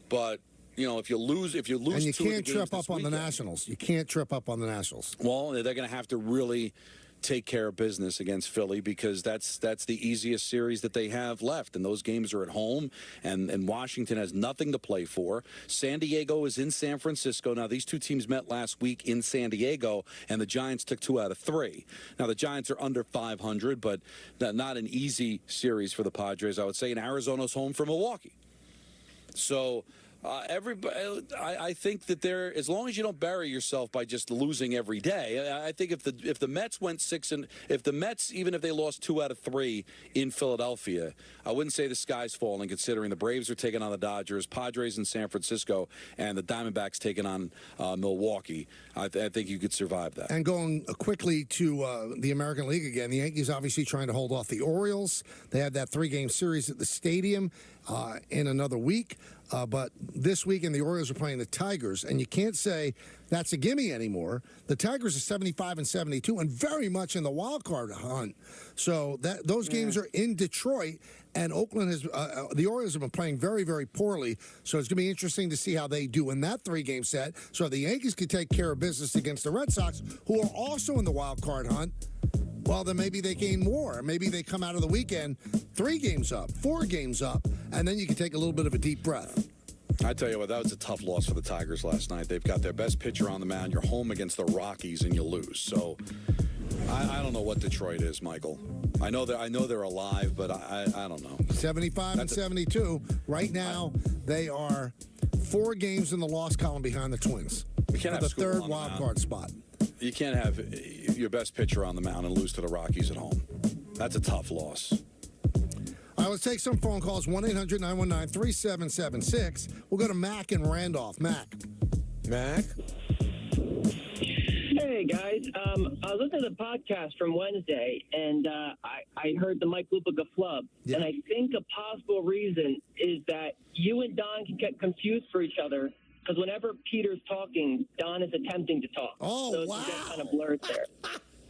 But if you lose, and you can't trip up on the Nationals. You can't trip up on the Nationals. Well, they're going to have to really take care of business against Philly because that's the easiest series that they have left, and those games are at home, and Washington has nothing to play for. San Diego is in San Francisco. Now, these 2 teams met last week in San Diego, and the Giants took 2 out of 3. Now, the Giants are under 500, but not an easy series for the Padres, I would say, and Arizona's home for Milwaukee. So everybody, I think that as long as you don't bury yourself by just losing every day, I think if the Mets went 6 and if the Mets, even if they lost 2 out of 3 in Philadelphia, I wouldn't say the sky's falling, considering the Braves are taking on the Dodgers, Padres in San Francisco, and the Diamondbacks taking on Milwaukee. I think you could survive that. And going quickly to the American League again, the Yankees obviously trying to hold off the Orioles. They have that 3-game series at the stadium in another week. But this weekend, the Orioles are playing the Tigers, and you can't say that's a gimme anymore. The Tigers are 75-72 and very much in the wild card hunt. So those games are in Detroit, and Oakland has the Orioles have been playing very, very poorly. So it's going to be interesting to see how they do in that 3-game set. So the Yankees could take care of business against the Red Sox, who are also in the wild card hunt. Well, then maybe they gain more. Maybe they come out of the weekend 3 games up, 4 games up, and then you can take a little bit of a deep breath. I tell you what, that was a tough loss for the Tigers last night. They've got their best pitcher on the mound. You're home against the Rockies, and you lose. So I don't know what Detroit is, Michael. I know they're alive, but I don't know. 75 and 72. Right now, they are 4 games in the loss column behind the Twins. We can't for have the third wild card spot. You can't have your best pitcher on the mound and lose to the Rockies at home. That's a tough loss. All right, let's take some phone calls. 1-800-919-3776. We'll go to Mac and Randolph. Mac. Hey, guys. I was listening to the podcast from Wednesday, and I heard the Mike Lupica flub. Yeah. And I think a possible reason is that you and Don can get confused for each other because whenever Peter's talking, Don is attempting to talk. Oh, so wow. You get kind of blurred there.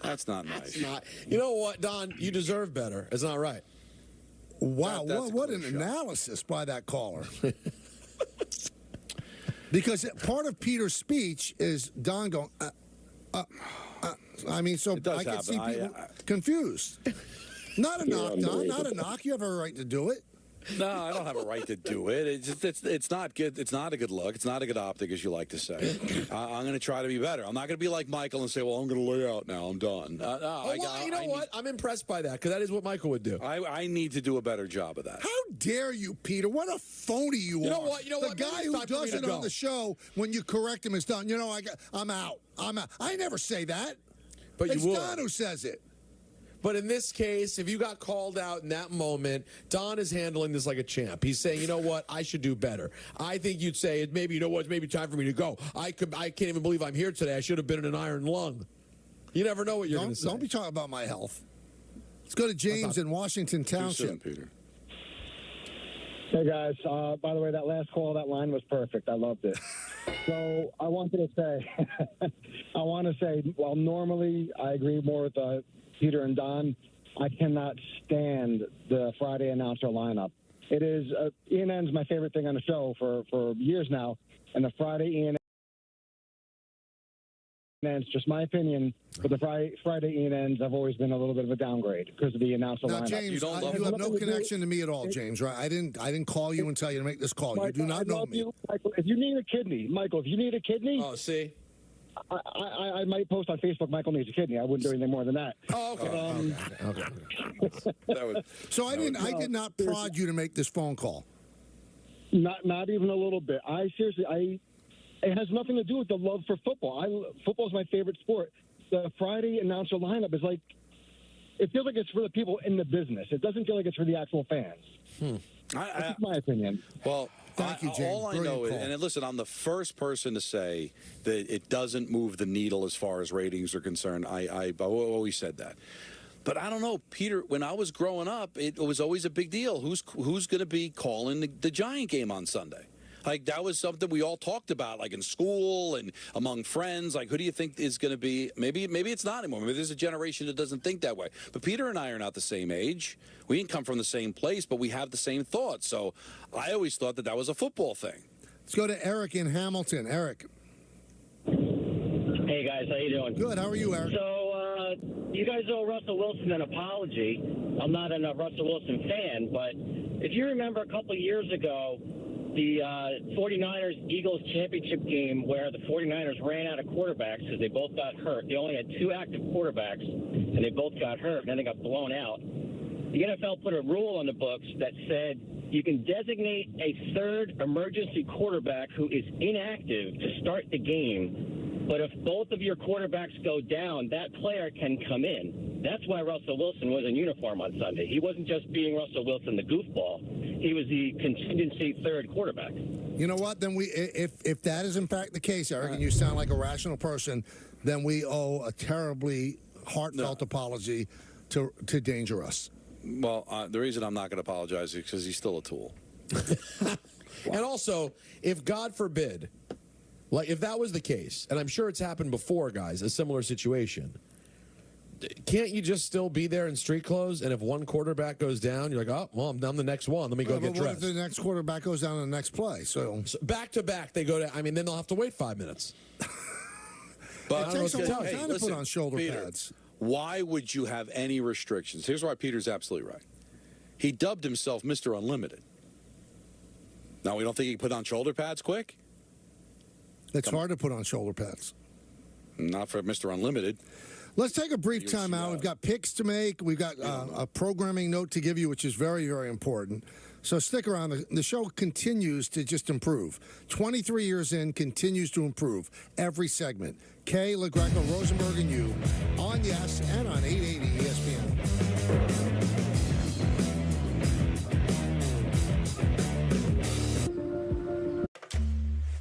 That's not nice. That's not. You know what, Don? You deserve better. It's not right. Wow, what an analysis by that caller. Because part of Peter's speech is Don going, I mean, so I can see people confused. Not a knock, Don. Not a knock. You have a right to do it. No, I don't have a right to do it. It's not good. It's not a good look. It's not a good optic, as you like to say. I'm going to try to be better. I'm not going to be like Michael and say, well, I'm going to lay out now. I'm done. You know what? I'm impressed by that because that is what Michael would do. I need to do do a better job of that. How dare you, Peter? What a phony you are. You know what? The guy who does it on the show, when you correct him, is done. You know, I'm out. I never say that. But it's you would. Don who says it. But in this case, if you got called out in that moment, Don is handling this like a champ. He's saying, you know what, I should do better. I think you'd say, maybe, you know what, it's maybe time for me to go. I can't even believe I'm here today. I should have been in an iron lung. You never know what you're going to say. Don't be talking about my health. Let's go to James in Washington Township. Too soon, Peter. Hey, guys. By the way, that last call, that line was perfect. I loved it. So I wanted to say, well, normally I agree more with Peter and Don. I cannot stand the Friday announcer lineup. It is ENN's my favorite thing on the show for years now, and the Friday ENN's just my opinion. But the Friday ENN's have always been a little bit of a downgrade because of the announcer lineup. James, you have no connection to me at all, James. Right? I didn't call you and tell you to make this call. Michael, you do not know me. You, Michael, if you need a kidney, Oh, see. I might post on Facebook, Michael needs a kidney. I wouldn't do anything more than that. Oh, okay. So I did not prod you to make this phone call. Not even a little bit. It has nothing to do with the love for football. Football is my favorite sport. The Friday announcer lineup is like, it feels like it's for the people in the business. It doesn't feel like it's for the actual fans. That's my opinion. Well, thank you, James. All I know is, and listen, I'm the first person to say that it doesn't move the needle as far as ratings are concerned. I always said that. But I don't know, Peter, when I was growing up, it was always a big deal. Who's going to be calling the Giant game on Sunday? Like, that was something we all talked about, like in school and among friends. Like, who do you think is going to be? Maybe it's not anymore. Maybe there's a generation that doesn't think that way. But Peter and I are not the same age. We didn't come from the same place, but we have the same thoughts. So I always thought that was a football thing. Let's go to Eric in Hamilton. Eric. Hey, guys. How you doing? Good. How are you, Eric? So you guys owe Russell Wilson an apology. I'm not a Russell Wilson fan, but if you remember a couple of years ago, the 49ers-Eagles championship game where the 49ers ran out of quarterbacks because they both got hurt. They only had 2 active quarterbacks, and they both got hurt, and then they got blown out. The NFL put a rule on the books that said you can designate a third emergency quarterback who is inactive to start the game, but if both of your quarterbacks go down, that player can come in. That's why Russell Wilson was in uniform on Sunday. He wasn't just being Russell Wilson, the goofball. He was the contingency third quarterback. You know what? Then if that is in fact the case, Eric, and you sound like a rational person, then we owe a terribly heartfelt apology to Dangerous. Well, the reason I'm not going to apologize is because he's still a tool. And also, if God forbid, like if that was the case, and I'm sure it's happened before, guys, a similar situation, can't you just still be there in street clothes? And if one quarterback goes down, you're like, oh, well, I'm the next one. Let me go get dressed. What if the next quarterback goes down in the next play? So back to back, they go to. I mean, then they'll have to wait 5 minutes. But it takes a long time to put on shoulder pads. Why would you have any restrictions? Here's why Peter's absolutely right. He dubbed himself Mr. Unlimited. Now, we don't think he can put on shoulder pads quick? It's hard to put on shoulder pads. Not for Mr. Unlimited. Let's take a brief time out. We've got picks to make. We've got a programming note to give you, which is very, very important. So stick around. The show continues to just improve. 23 years in, continues to improve every segment. Kay, LaGreca, Rosenberg, and you on Yes and on 880 ESPN.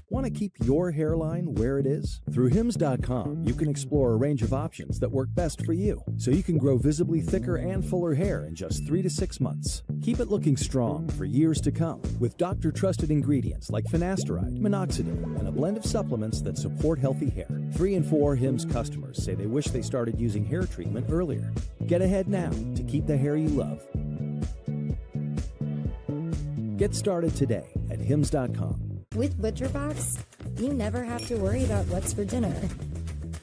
Want to keep your hairline where it is? Through Hims.com, you can explore a range of options that work best for you, so you can grow visibly thicker and fuller hair in just 3 to 6 months. Keep it looking strong for years to come with doctor-trusted ingredients like finasteride, minoxidil, and a blend of supplements that support healthy hair. 3 in 4 Hims customers say they wish they started using hair treatment earlier. Get ahead now to keep the hair you love. Get started today at Hims.com. With ButcherBox, you never have to worry about what's for dinner.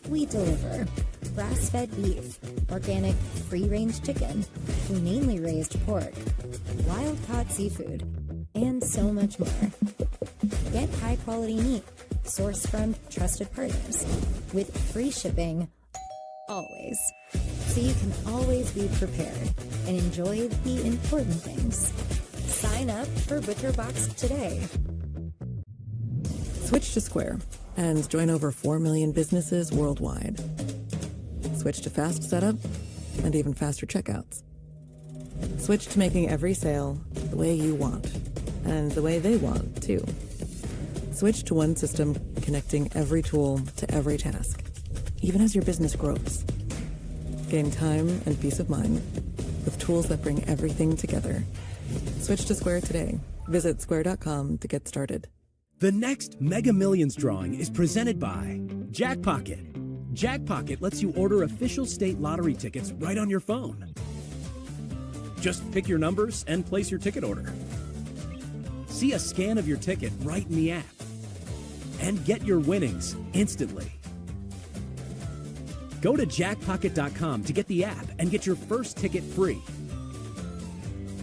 We deliver grass-fed beef, organic free-range chicken, humanely raised pork, wild-caught seafood, and so much more. Get high-quality meat sourced from trusted partners with free shipping always. So you can always be prepared and enjoy the important things. Sign up for ButcherBox today. Switch to Square and join over 4 million businesses worldwide. Switch to fast setup and even faster checkouts. Switch to making every sale the way you want and the way they want, too. Switch to one system connecting every tool to every task, even as your business grows. Gain time and peace of mind with tools that bring everything together. Switch to Square today. Visit square.com to get started. The next Mega Millions drawing is presented by Jackpocket. Jackpocket lets you order official state lottery tickets right on your phone. Just pick your numbers and place your ticket order. See a scan of your ticket right in the app. And get your winnings instantly. Go to jackpocket.com to get the app and get your first ticket free.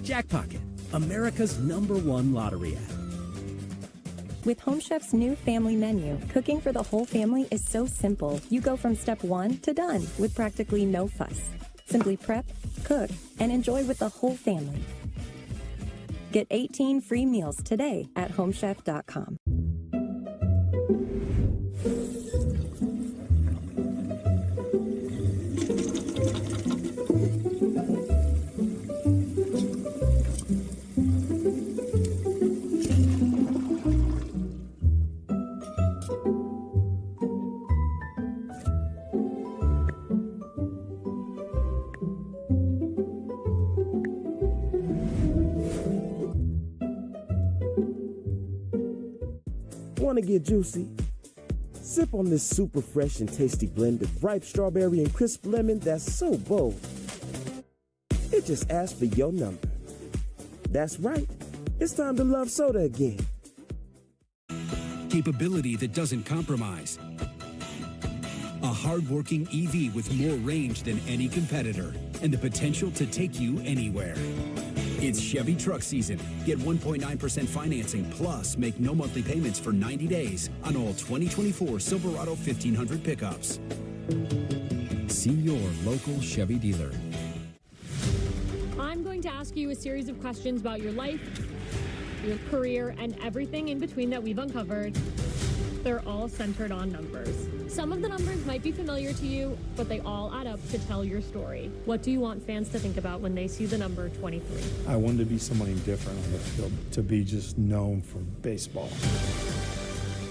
Jackpocket, America's #1 lottery app. With Home Chef's new family menu, cooking for the whole family is so simple. You go from step 1 to done with practically no fuss. Simply prep, cook, and enjoy with the whole family. Get 18 free meals today at homechef.com. Want to get juicy? Sip on this super fresh and tasty blend of ripe strawberry and crisp lemon that's so bold. It just asks for your number. That's right. It's time to love soda again. Capability that doesn't compromise. A hard-working EV with more range than any competitor and the potential to take you anywhere. It's Chevy truck season. Get 1.9% financing plus make no monthly payments for 90 days on all 2024 Silverado 1500 pickups. See your local Chevy dealer. I'm going to ask you a series of questions about your life, your career, and everything in between that we've uncovered. They're all centered on numbers. Some of the numbers might be familiar to you, but they all add up to tell your story. What do you want fans to think about when they see the number 23? I wanted to be somebody different on the field, to be just known for baseball.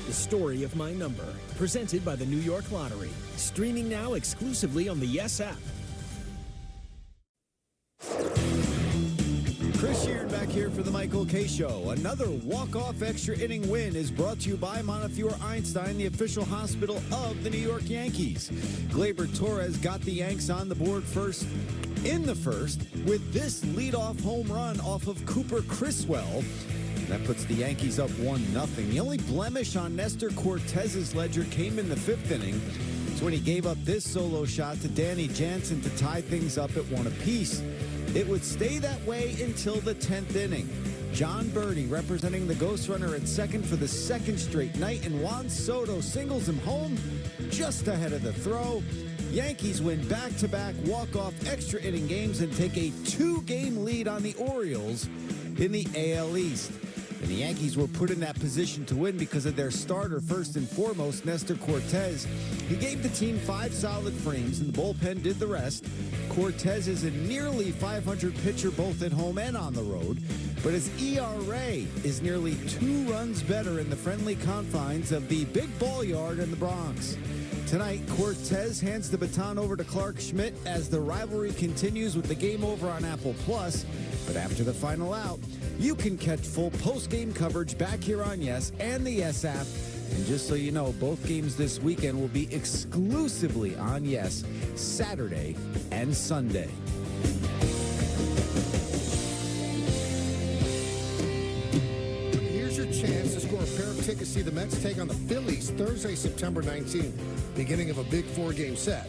The story of my number, presented by the New York Lottery. Streaming now exclusively on the Yes app. Chris Sheeran back here for the Michael K. Show. Another walk-off extra inning win is brought to you by Montefiore Einstein, the official hospital of the New York Yankees. Gleyber Torres got the Yanks on the board first in the first with this leadoff home run off of Cooper Criswell. That puts the Yankees up 1-0. The only blemish on Nestor Cortez's ledger came in the 5th inning. It's when he gave up this solo shot to Danny Jansen to tie things up at 1 apiece. It would stay that way until the 10th inning. John Birdie representing the Ghost Runner at second for the second straight night, and Juan Soto singles him home just ahead of the throw. Yankees win back-to-back walk-off extra inning games and take a 2-game lead on the Orioles in the AL East. And the Yankees were put in that position to win because of their starter, first and foremost, Nestor Cortez. He gave the team 5 solid frames, and the bullpen did the rest. Cortez is a nearly .500 pitcher both at home and on the road, but his ERA is nearly 2 runs better in the friendly confines of the Big Ball Yard in the Bronx. Tonight, Cortez hands the baton over to Clark Schmidt as the rivalry continues with the game over on Apple Plus. But after the final out, you can catch full post-game coverage back here on Yes and the Yes app. And just so you know, both games this weekend will be exclusively on Yes, Saturday and Sunday. Here's your chance to score a pair of tickets to see the Mets take on the Phillies Thursday, September 19th, beginning of a big 4-game set.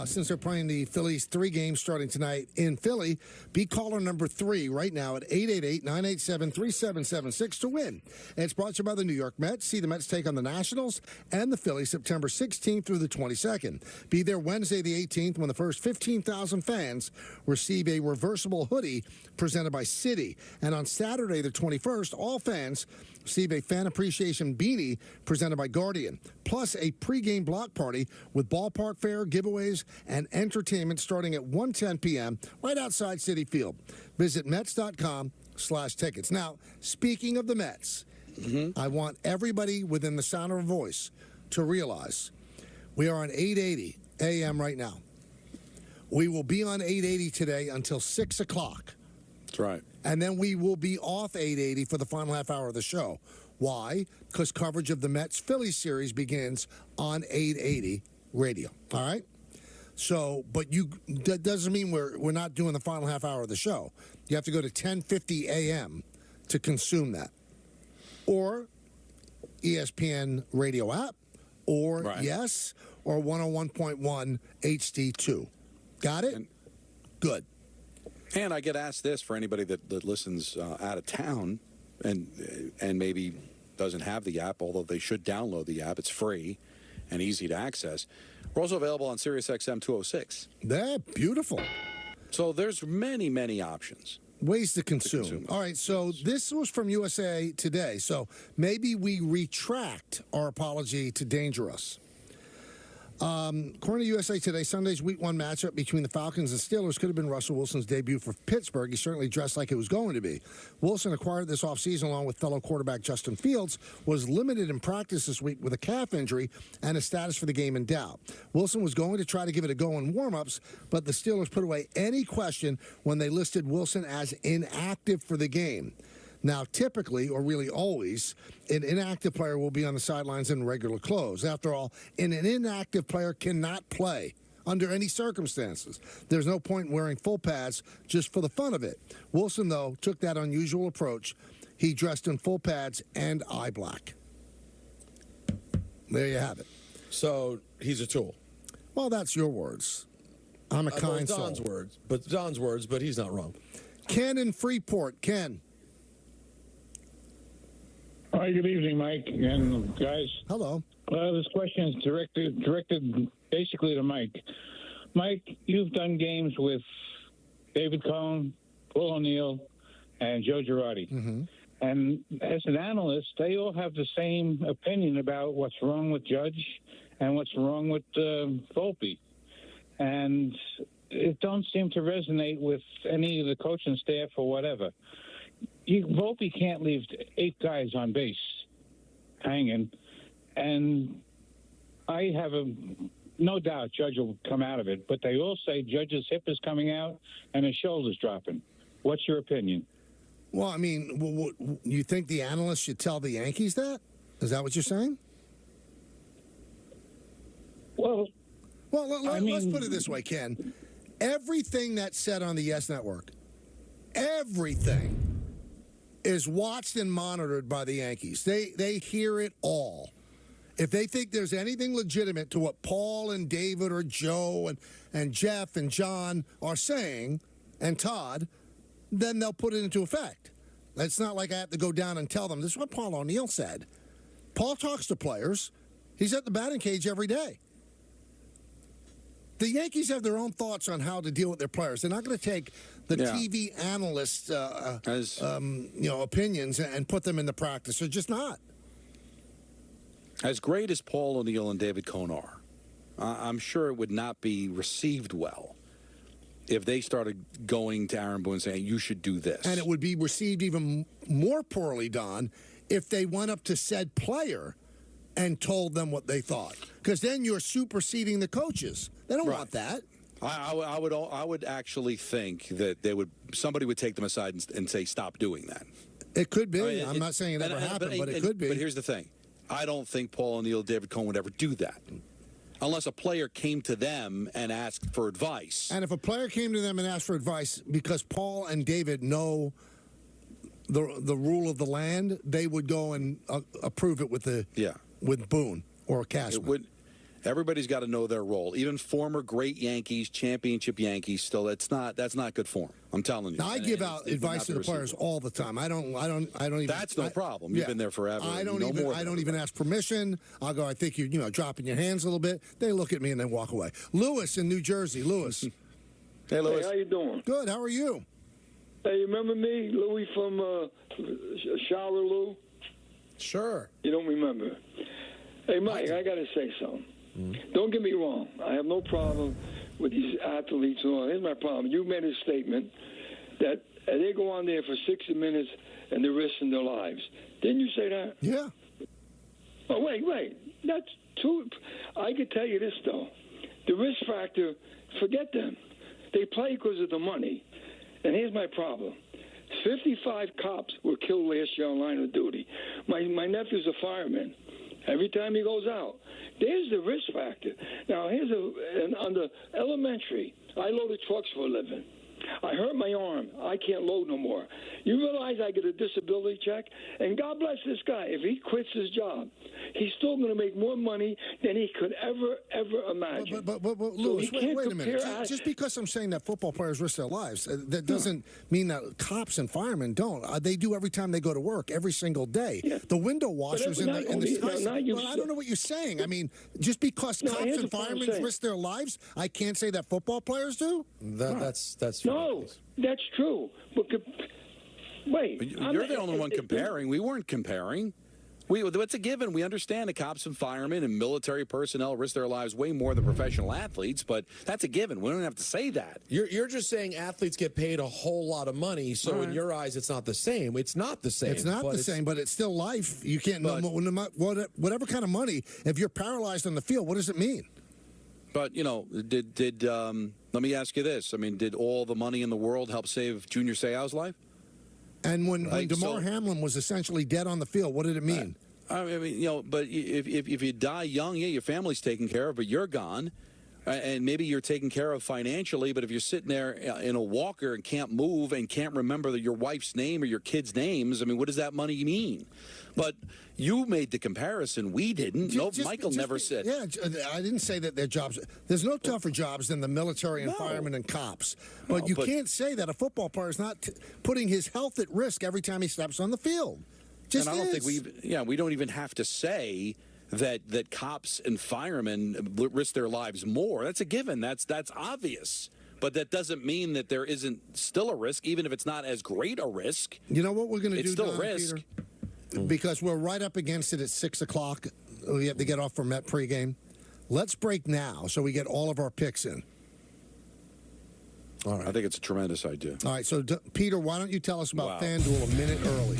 Since they're playing the Phillies 3 games starting tonight in Philly, be caller number 3 right now at 888-987-3776 to win. And it's brought to you by the New York Mets. See the Mets take on the Nationals and the Phillies September 16th through the 22nd. Be there Wednesday the 18th when the first 15,000 fans receive a reversible hoodie presented by Citi. And on Saturday the 21st, all fans receive a fan appreciation beanie presented by Guardian, plus a pregame block party with ballpark fare, giveaways, and entertainment starting at 1:10 p.m. right outside Citi Field. Visit Mets.com/tickets. Now, speaking of the Mets, I want everybody within the sound of a voice to realize we are on 880 a.m. right now. We will be on 880 today until 6 o'clock. That's right. And then we will be off 880 for the final half hour of the show. Why? Because coverage of the Mets-Phillies series begins on 880 radio. All right? So, but that doesn't mean we're not doing the final half hour of the show. You have to go to 10:50 a.m. to consume that. Or ESPN radio app, or Yes, or 101.1 HD2. Got it? Good. And I get asked this for anybody that listens out of town and maybe doesn't have the app, although they should download the app. It's free and easy to access. We're also available on SiriusXM 206. They're beautiful. So there's many, many options. Ways to consume. All right, so this was from USA Today. So maybe we retract our apology to Dangerous. According to USA Today, Sunday's Week 1 matchup between the Falcons and Steelers could have been Russell Wilson's debut for Pittsburgh. He certainly dressed like it was going to be. Wilson, acquired this offseason along with fellow quarterback Justin Fields, was limited in practice this week with a calf injury and his status for the game in doubt. Wilson was going to try to give it a go in warm-ups, but the Steelers put away any question when they listed Wilson as inactive for the game. Now, typically, or really always, an inactive player will be on the sidelines in regular clothes. After all, an inactive player cannot play under any circumstances. There's no point in wearing full pads just for the fun of it. Wilson, though, took that unusual approach. He dressed in full pads and eye black. There you have it. So he's a tool. Well, that's your words. I'm a kind soul. Don's words, but he's not wrong. Ken in Freeport. Ken. Hi, good evening, Mike and guys. Hello. This question is directed basically to Mike. Mike, you've done games with David Cohn, Paul O'Neill, and Joe Girardi. Mm-hmm. And as an analyst, they all have the same opinion about what's wrong with Judge and what's wrong with Volpe. And it don't seem to resonate with any of the coaching staff or whatever. Volpe can't leave 8 guys on base hanging, and I have no doubt Judge will come out of it, but they all say Judge's hip is coming out and his shoulder's dropping. What's your opinion? Well, I mean, you think the analysts should tell the Yankees that? Is that what you're saying? Well, let's put it this way, Ken. Everything that's said on the Yes Network, everything is watched and monitored by the Yankees. They hear it all. If they think there's anything legitimate to what Paul and David or Joe and Jeff and John are saying, and Todd, then they'll put it into effect. It's not like I have to go down and tell them. This is what Paul O'Neill said. Paul talks to players. He's at the batting cage every day. The Yankees have their own thoughts on how to deal with their players. They're not going to take the TV analysts' opinions and put them into practice. They're just not. As great as Paul O'Neill and David Cohn are, I'm sure it would not be received well if they started going to Aaron Boone and saying, you should do this. And it would be received even more poorly, Don, if they went up to said player and told them what they thought. Because then you're superseding the coaches. They don't want that. I would actually think that somebody would take them aside and say, stop doing that. It could be. I'm not saying it ever happened, but it could be. But here's the thing. I don't think Paul O'Neill, David Cohn would ever do that. Unless a player came to them and asked for advice. And if a player came to them and asked for advice because Paul and David know the rule of the land, they would go and approve it with Boone or Cashman. Everybody's got to know their role. Even former great Yankees, championship Yankees, still that's not good form. I'm telling you. Now, I give out advice to the players all the time. I don't even. That's no problem. You've been there forever. I don't even ask permission. I'll go. I think you're dropping your hands a little bit. They look at me and then walk away. Lewis in New Jersey. Lewis. Hey, Lewis. Hey, how you doing? Good. How are you? Hey, you remember me, Louis from Charlotte? Sure. You don't remember? Hey, Mike, I got to say something. Don't get me wrong. I have no problem with these athletes. Here's my problem. You made a statement that they go on there for 60 minutes and they're risking their lives. Didn't you say that? Yeah. Oh, wait. That's too. I could tell you this, though. The risk factor, forget them. They play because of the money. And here's my problem. 55 cops were killed last year on line of duty. My nephew's a fireman. Every time he goes out, there's the risk factor. Now, on the elementary, I loaded trucks for a living. I hurt my arm. I can't load no more. You realize I get a disability check? And God bless this guy. If he quits his job, he's still going to make more money than he could ever imagine. But Lewis, wait a minute. Just because I'm saying that football players risk their lives, that doesn't mean that cops and firemen don't. They do every time they go to work, every single day. Yeah. The window washers in the well, I don't know what you're saying. I mean, just because cops and firemen risk their lives, I can't say that football players do? That's no, that's true. But wait, but you're the only one comparing. We weren't comparing. It's a given. We understand that cops and firemen and military personnel risk their lives way more than professional athletes, but that's a given. We don't have to say that. You're just saying athletes get paid a whole lot of money, so in your eyes, it's not the same. It's not the same. It's not the same, but it's still life. You can't know whatever kind of money. If you're paralyzed on the field, what does it mean? But, let me ask you this. I mean, did all the money in the world help save Junior Seau's life? And when DeMar Hamlin was essentially dead on the field, what did it mean? I mean, but if you die young, your family's taken care of, but you're gone. And maybe you're taken care of financially, but if you're sitting there in a walker and can't move and can't remember your wife's name or your kids' names, I mean, what does that money mean? But you made the comparison. We didn't. Michael never said. Yeah, I didn't say that their jobs. There's no tougher jobs than the military and firemen and cops. But you can't say that a football player is not putting his health at risk every time he steps on the field. And I don't think we don't even have to say that cops and firemen risk their lives more. That's a given. That's obvious. But that doesn't mean that there isn't still a risk, even if it's not as great a risk. You know what we're going to do, it's still a risk. Peter? Because we're right up against it at 6 o'clock. We have to get off for Met pregame. Let's break now so we get all of our picks in. All right. I think it's a tremendous idea. All right, so Peter, why don't you tell us about FanDuel a minute early?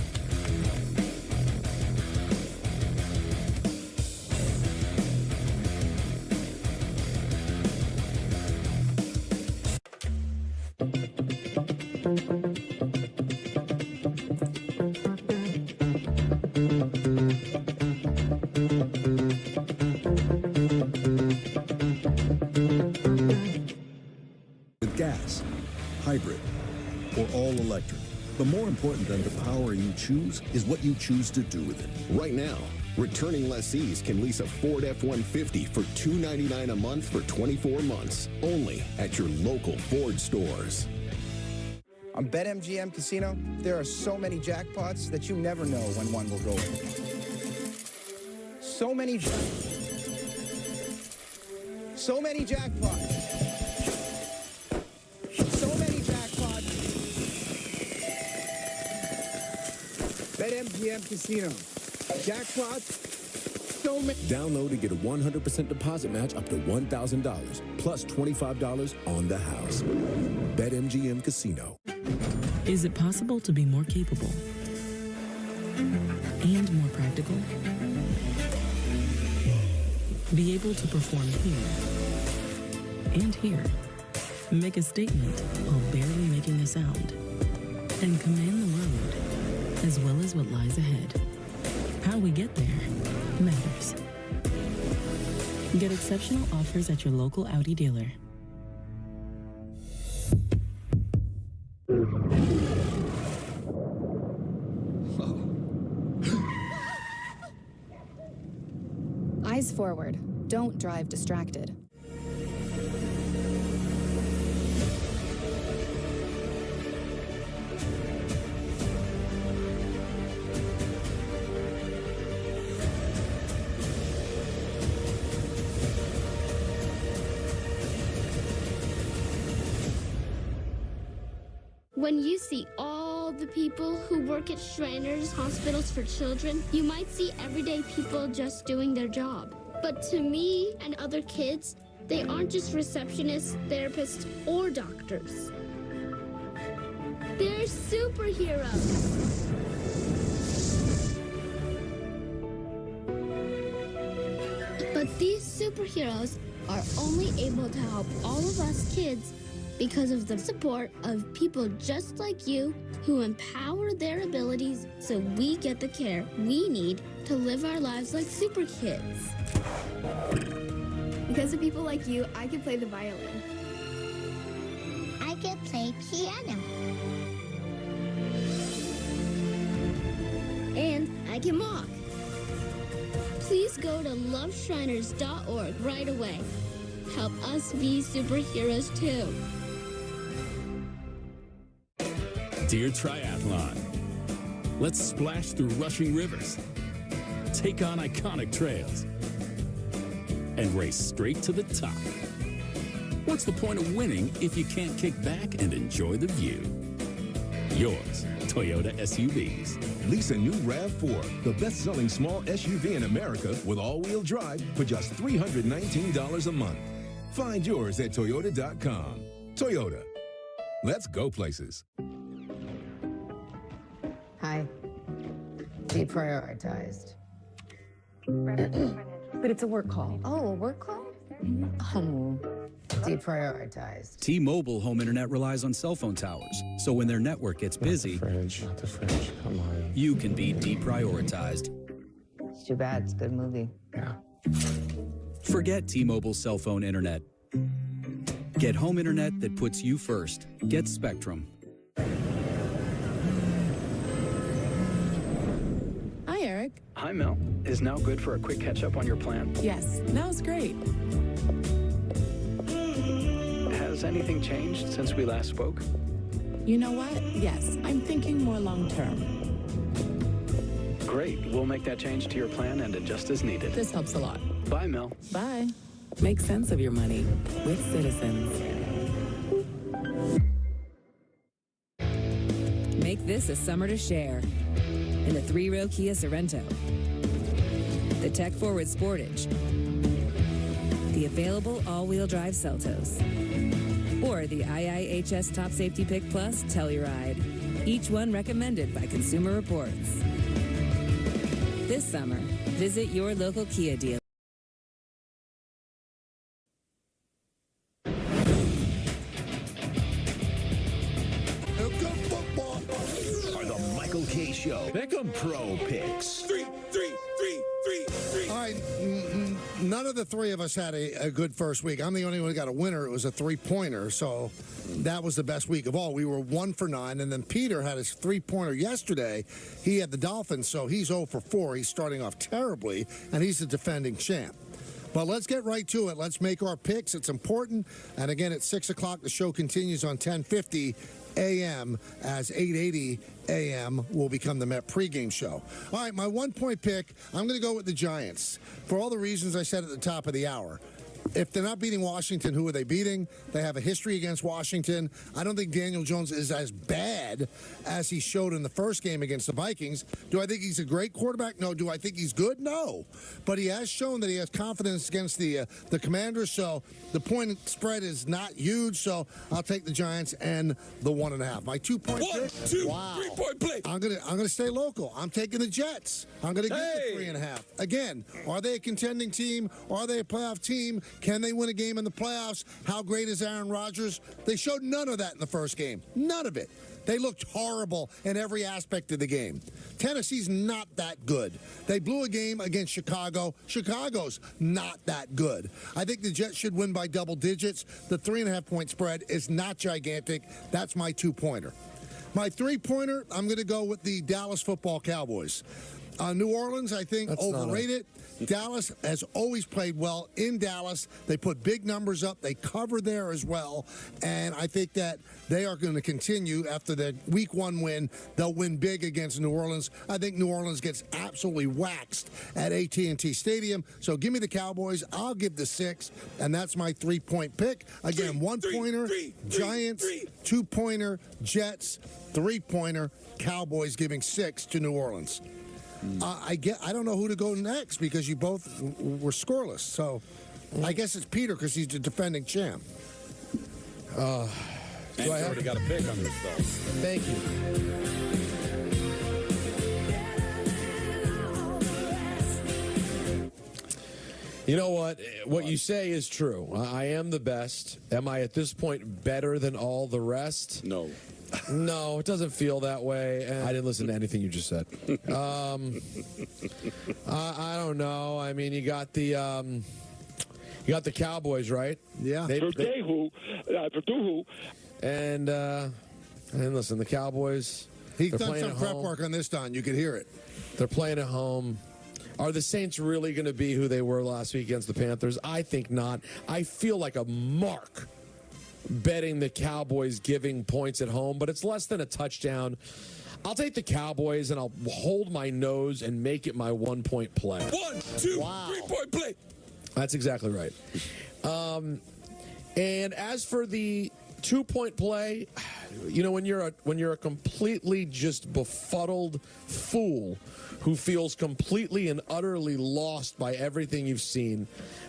With gas, hybrid, or all electric, the more important than the power you choose is what you choose to do with it. Right now, returning lessees can lease a Ford F-150 for $299 a month for 24 months, only at your local Ford stores. On BetMGM Casino, there are so many jackpots that you never know when one will go in. So many jackpots. So many jackpots. BetMGM Casino. Jackpots. So many. Download to get a 100% deposit match up to $1,000 plus $25 on the house. BetMGM Casino. Is it possible to be more capable and more practical? Be able to perform here and here. Make a statement while barely making a sound. And command the road, as well as what lies ahead. How we get there matters. Get exceptional offers at your local Audi dealer. Eyes forward. Don't drive distracted. When you see all the people who work at Shriners Hospitals for Children, you might see everyday people just doing their job. But to me and other kids, they aren't just receptionists, therapists, or doctors. They're superheroes. But these superheroes are only able to help all of us kids because of the support of people just like you who empower their abilities so we get the care we need to live our lives like super kids. Because of people like you, I can play the violin. I can play piano. And I can walk. Please go to loveshriners.org right away. Help us be superheroes too. Dear Triathlon, let's splash through rushing rivers, take on iconic trails, and race straight to the top. What's the point of winning if you can't kick back and enjoy the view? Yours, Toyota SUVs. Lease a new RAV4, the best-selling small SUV in America with all-wheel drive for just $319 a month. Find yours at Toyota.com. Toyota. Let's go places. Hi. Deprioritized. But it's a work call. Oh, a work call? Deprioritized. T-Mobile home internet relies on cell phone towers, so when their network gets busy, not the fridge, come on. you can be deprioritized. It's too bad. It's a good movie. Yeah. Forget T-Mobile cell phone internet. Get home internet that puts you first. Get Spectrum. Hi, Eric. Hi, Mel. Is now good for a quick catch-up on your plan? Yes, now's great. Has anything changed since we last spoke? You know what? Yes, I'm thinking more long-term. Great. We'll make that change to your plan and adjust as needed. This helps a lot. Bye, Mel. Bye. Make sense of your money with Citizens. Make this a summer to share in the three-row Kia Sorento, the tech-forward Sportage, the available all-wheel drive Seltos, or the IIHS Top Safety Pick Plus Telluride, each one recommended by Consumer Reports. This summer, visit your local Kia dealer. Show. Pick 'em Pro Picks. All right, none of the three of us had a good first week. I'm the only one who got a winner. It was a three-pointer, so that was the best week of all. We were 1 for 9, and then Peter had his three-pointer yesterday. He had the Dolphins, so he's 0 for 4. He's starting off terribly, and he's the defending champ. But let's get right to it. Let's make our picks. It's important. And again, at 6 o'clock, the show continues on 1050. a.m. as 8:80 a.m. will become the Met pregame show. All right, my 1-point pick, I'm going to go with the Giants for all the reasons I said at the top of the hour. If they're not beating Washington, who are they beating? They have a history against Washington. I don't think Daniel Jones is as bad as he showed in the first game against the Vikings. Do I think he's a great quarterback? No. Do I think he's good? No. But he has shown that he has confidence against the Commanders, so the point spread is not huge, so I'll take the Giants and the 1.5. My 2-point pick. 3-point play. I'm gonna stay local. I'm taking the Jets. I'm gonna get the 3.5. Again, are they a contending team? Are they a playoff team? Can they win a game in the playoffs? How great is Aaron Rodgers? They showed none of that in the first game. None of it. They looked horrible in every aspect of the game. Tennessee's not that good. They blew a game against Chicago. Chicago's not that good. I think the Jets should win by double digits. The 3.5-point spread is not gigantic. That's my 2-pointer. My 3-pointer, I'm going to go with the Dallas Football Cowboys. New Orleans, I think, overrated. Dallas has always played well in Dallas. They put big numbers up. They cover there as well. And I think that they are going to continue after the Week 1 win. They'll win big against New Orleans. I think New Orleans gets absolutely waxed at AT&T Stadium. So give me the Cowboys. I'll give the 6, and that's my 3-point pick. Again, 1-pointer, Giants, 2-pointer, Jets, 3-pointer, Cowboys giving 6 to New Orleans. I don't know who to go next because you both were scoreless. So I guess it's Peter because he's the defending champ. And he's already got a pick on this belt. Thank you. You know what? What you say is true. I am the best. Am I at this point better than all the rest? No. No, it doesn't feel that way. And I didn't listen to anything you just said. I don't know. I mean, you got the Cowboys, right? Yeah. And listen, the Cowboys. He's done some prep work on this, Don. You could hear it. They're playing at home. Are the Saints really going to be who they were last week against the Panthers? I think not. I feel like a mark betting the Cowboys giving points at home, but it's less than a touchdown. I'll take the Cowboys, and I'll hold my nose and make it my 1-point play. 1, 2, 3-point play. That's exactly right. And as for the 2-point play, you know, when you're a completely just befuddled fool who feels completely and utterly lost by everything you've seen,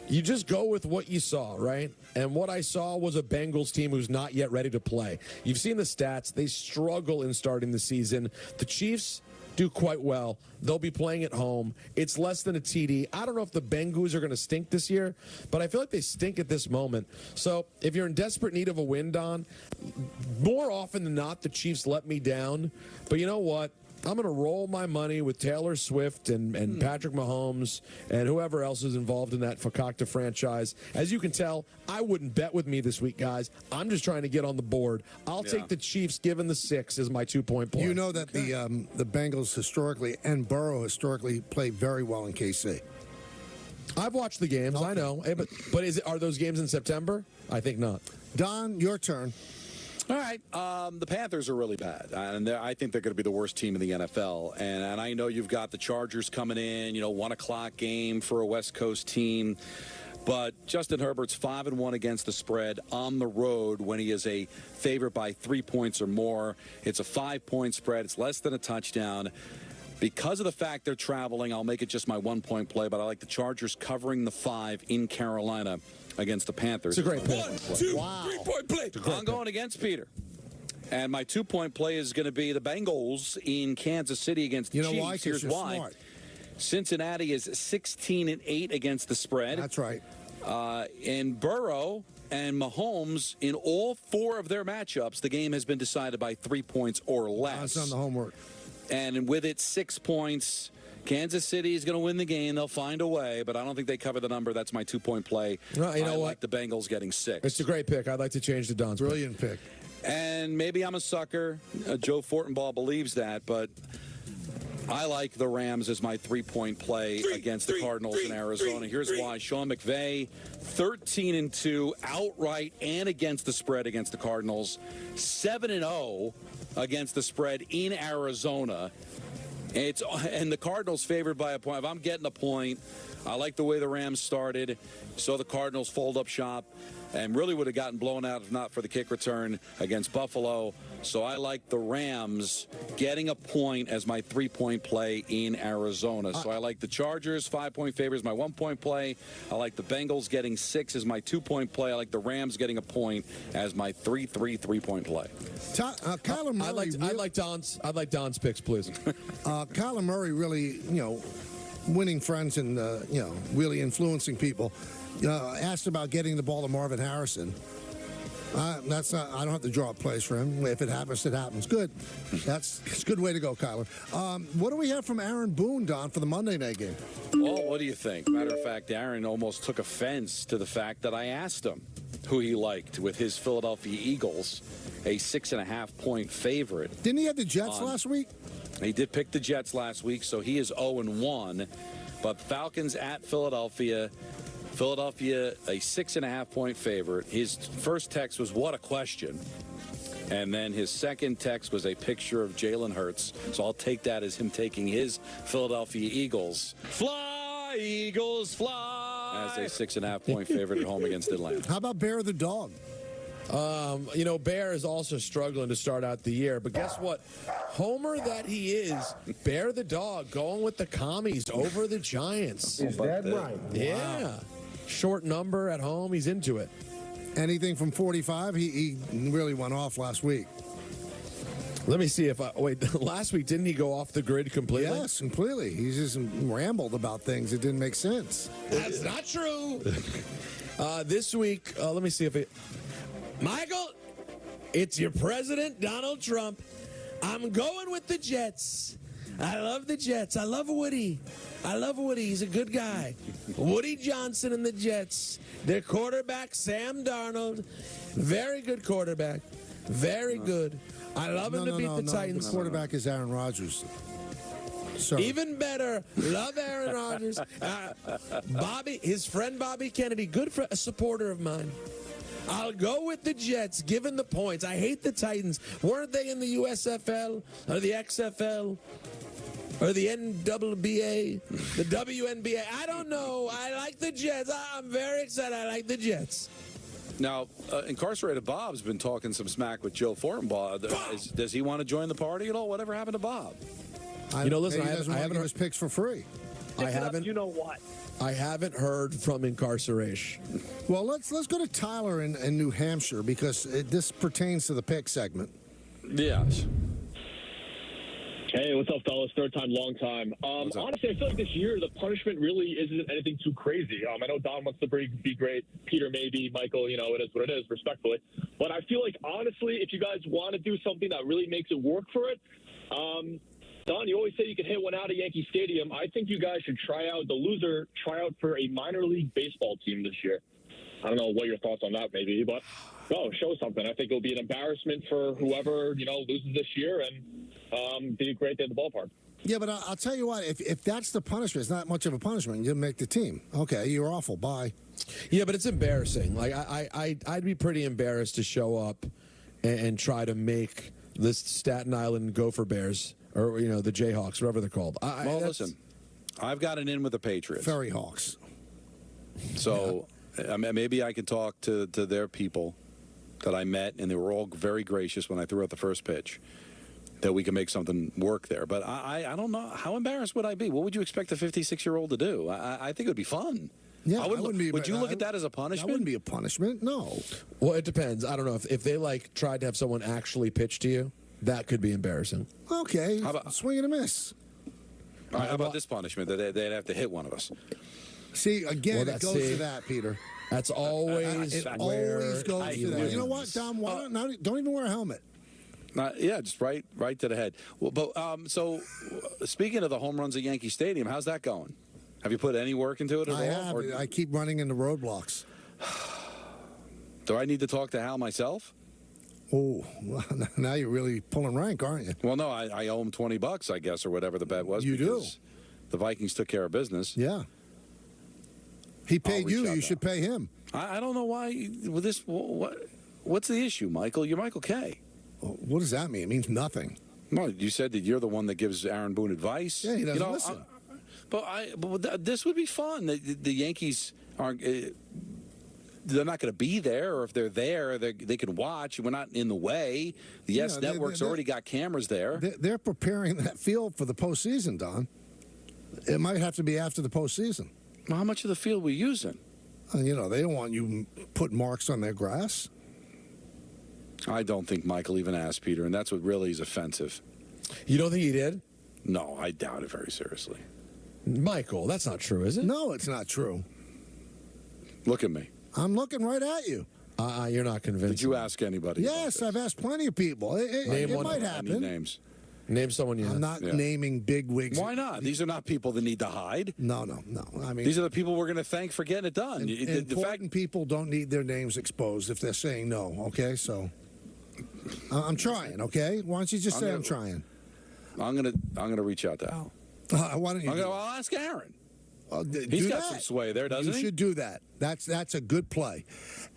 you just go with what you saw, right? And what I saw was a Bengals team who's not yet ready to play. You've seen the stats. They struggle in starting the season. The Chiefs do quite well. They'll be playing at home. It's less than a TD. I don't know if the Bengals are going to stink this year, but I feel like they stink at this moment. So if you're in desperate need of a win, Don, more often than not, the Chiefs let me down. But you know what? I'm going to roll my money with Taylor Swift and Patrick Mahomes and whoever else is involved in that Fakakta franchise. As you can tell, I wouldn't bet with me this week, guys. I'm just trying to get on the board. I'll take the Chiefs given the 6 as my 2-point play. You know that the Bengals historically and Burrow historically play very well in KC. I've watched the games. I know. But are those games in September? I think not. Don, your turn. All right. The Panthers are really bad, and I think they're going to be the worst team in the NFL. And I know you've got the Chargers coming in, 1 o'clock game for a West Coast team. But Justin Herbert's 5-1 against the spread on the road when he is a favorite by 3 points or more. It's a 5-point spread. It's less than a touchdown. Because of the fact they're traveling, I'll make it just my 1-point play, but I like the Chargers covering the 5 in Carolina against the Panthers. It's a great pick. 1, 2, 3-point play. I'm going against Peter. And my 2-point play is going to be the Bengals in Kansas City against the Chiefs. Why? Here's why. Smart. Cincinnati is 16-8 against the spread. That's right. And Burrow and Mahomes, in all 4 of their matchups, the game has been decided by 3 points or less. That's on the homework. And with it 6 points, Kansas City is going to win the game. They'll find a way, but I don't think they cover the number. That's my 2-point play. Well, you know I what? like the Bengals getting 6. It's a great pick. I'd like to change to Don's Brilliant pick. And maybe I'm a sucker. Joe Fortenbaugh believes that, but I like the Rams as my three-point play against the Cardinals in Arizona. Here's why. Sean McVay, 13-2 outright and against the spread against the Cardinals. 7-0 against the spread in Arizona. And the Cardinals favored by a point. If I'm getting a point, I like the way the Rams started. Saw the Cardinals fold up shop and really would have gotten blown out if not for the kick return against Buffalo. So I like the Rams getting a point as my three-point play in Arizona. So I like the Chargers, 5-point favors, my 1-point play. I like the Bengals getting 6 as my 2-point play. I like the Rams getting a point as my 3-3-3-point play. Kyler Murray. I'd like Don's picks, please. Kyler Murray really, winning friends and really influencing people. Asked about getting the ball to Marvin Harrison. That's not. I don't have to draw up plays for him. If it happens, it happens. Good. It's a good way to go, Kyler. What do we have from Aaron Boone, Don, for the Monday night game? Well, what do you think? Matter of fact, Aaron almost took offense to the fact that I asked him who he liked with his Philadelphia Eagles, a 6.5-point favorite. Didn't he have the Jets last week? He did pick the Jets last week, so he is 0-1. But Falcons at Philadelphia. Philadelphia, a 6.5-point favorite. His first text was, "What a question." And then his second text was a picture of Jalen Hurts. So I'll take that as him taking his Philadelphia Eagles. Fly, Eagles, fly! As a 6.5-point favorite at home against Atlanta. How about Bear the dog? Bear is also struggling to start out the year. But guess what? Homer that he is, Bear the dog going with the commies over the Giants. Is that right? Yeah. Wow. Short number at home. He's into it. Anything from 45? He really went off last week. Let me see if last week, didn't he go off the grid completely? Yes, completely. He just rambled about things that didn't make sense. That's not true. This week, let me see if it... Michael, it's your president, Donald Trump. I'm going with the Jets. I love the Jets. I love Woody. He's a good guy. Woody Johnson and the Jets. Their quarterback, Sam Darnold. Very good quarterback. Very good. I love him to beat the Titans. The quarterback is Aaron Rodgers. Sorry. Even better. Love Aaron Rodgers. Bobby, his friend Bobby Kennedy, a supporter of mine. I'll go with the Jets, given the points. I hate the Titans. Weren't they in the USFL or the XFL or the NWBA, the WNBA? I don't know. I like the Jets. I'm very excited. I like the Jets. Now, incarcerated Bob's been talking some smack with Joe Fortenbaugh. Does he want to join the party at all? Whatever happened to Bob? Listen, I haven't heard his picks for free. I haven't. You know what? I haven't heard from incarceration. Well, let's go to Tyler in New Hampshire because this pertains to the pick segment. Yes. Hey, what's up, fellas? Third time, long time. Honestly, I feel like this year the punishment really isn't anything too crazy. I know Don wants to be great. Peter maybe. Michael, it is what it is, respectfully. But I feel like, honestly, if you guys want to do something that really makes it work for it, Don, you always say you can hit one out of Yankee Stadium. I think you guys should try out for a minor league baseball team this year. I don't know what your thoughts on that may be, but show something. I think it'll be an embarrassment for whoever, loses this year and be a great day at the ballpark. Yeah, but I'll tell you what, if that's the punishment, it's not much of a punishment. You didn't make the team. Okay, you're awful. Bye. Yeah, but it's embarrassing. Like, I'd be pretty embarrassed to show up and try to make this Staten Island Gopher Bears or, the Jayhawks, whatever they're called. Listen, I've got an in with the Patriots. Ferry Hawks. So maybe I can talk to their people that I met, and they were all very gracious when I threw out the first pitch, that we can make something work there. But I don't know. How embarrassed would I be? What would you expect a 56-year-old to do? I think it would be fun. Yeah, would you look at that as a punishment? That wouldn't be a punishment, no. Well, it depends. I don't know. If they, tried to have someone actually pitch to you, that could be embarrassing. Okay, swing and a miss. How about this punishment, that they'd have to hit one of us? See, again, it goes to that, Peter. That's always it always goes to that. You know what, Dom? Don't even wear a helmet. Just right to the head. Well, but so speaking of the home runs at Yankee Stadium, how's that going? Have you put any work into it at all? I have. I keep running into roadblocks. Do I need to talk to Hal myself? Oh, now you're really pulling rank, aren't you? Well, no, I owe him $20, I guess, or whatever the bet was. You do. The Vikings took care of business. Yeah. He paid you. You should pay him. I don't know why. With this, what's the issue, Michael? You're Michael K. What does that mean? It means nothing. Well, you said that you're the one that gives Aaron Boone advice. Yeah, he doesn't listen. But this would be fun. The Yankees aren't. They're not going to be there, or if they're there, they can watch. We're not in the way. The YES Network's already got cameras there. They're preparing that field for the postseason, Don. It might have to be after the postseason. Well, how much of the field are we using? They don't want you put marks on their grass. I don't think Michael even asked Peter, and that's what really is offensive. You don't think he did? No, I doubt it very seriously. Michael, that's not true, is it? No, it's not true. Look at me. I'm looking right at you. You're not convinced. Did you ask anybody? Yes, I've asked plenty of people. It might happen. Any names? Name someone you I'm not naming big wigs. Why not? These are not people that need to hide. No. I mean, these are the people we're going to thank for getting it done. Important people don't need their names exposed if they're saying no. Okay, so I'm trying. Okay, why don't you just say I'm trying? I'm gonna reach out to Al. Why don't you? I'll ask Aaron. He's got some sway there, doesn't he? You should do that. That's a good play.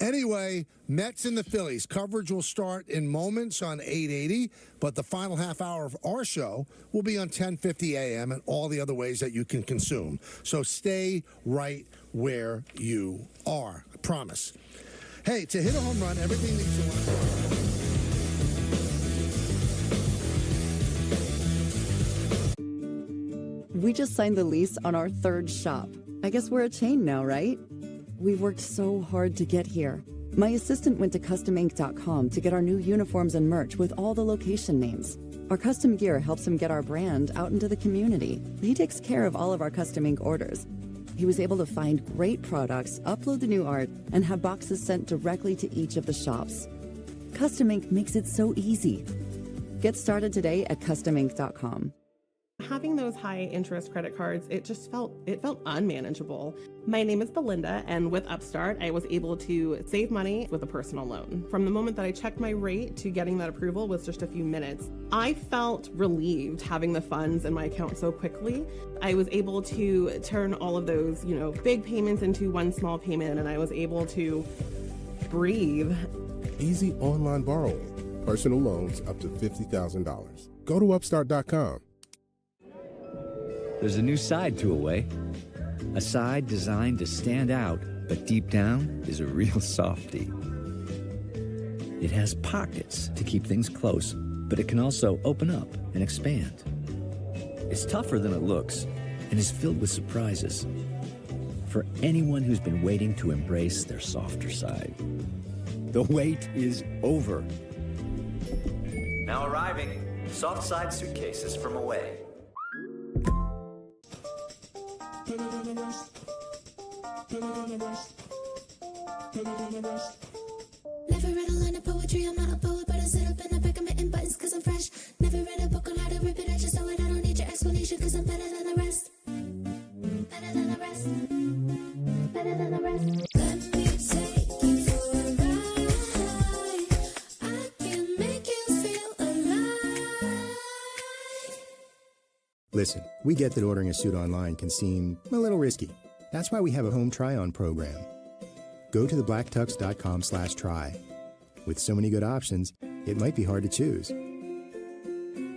Anyway, Mets and the Phillies. Coverage will start in moments on 880, but the final half hour of our show will be on 1050 a.m. and all the other ways that you can consume. So stay right where you are. I promise. Hey, to hit a home run, everything needs to work. We just signed the lease on our third shop. I guess we're a chain now, right? We've worked so hard to get here. My assistant went to CustomInk.com to get our new uniforms and merch with all the location names. Our custom gear helps him get our brand out into the community. He takes care of all of our Custom Ink orders. He was able to find great products, upload the new art, and have boxes sent directly to each of the shops. Custom Ink makes it so easy. Get started today at CustomInk.com. Having those high interest credit cards, it felt unmanageable. My name is Belinda, and with Upstart, I was able to save money with a personal loan. From the moment that I checked my rate to getting that approval was just a few minutes. I felt relieved having the funds in my account so quickly. I was able to turn all of those, big payments into one small payment, and I was able to breathe. Easy online borrowing. Personal loans up to $50,000. Go to Upstart.com. There's a new side to Away. A side designed to stand out, but deep down is a real softie. It has pockets to keep things close, but it can also open up and expand. It's tougher than it looks and is filled with surprises for anyone who's been waiting to embrace their softer side. The wait is over. Now arriving, soft side suitcases from Away. Never read a line of poetry, I'm not a poet, but I sit up in the back of my buttons cause I'm fresh. Never read a book on how to rip it, I just know it, I don't need your explanation cause I'm better than the rest. Better than the rest. Better than the rest. Let me take you for a ride. I can make you feel alive. Listen, we get that ordering a suit online can seem a little risky. That's why we have a home try-on program. Go to theblacktux.com/try. With so many good options, it might be hard to choose.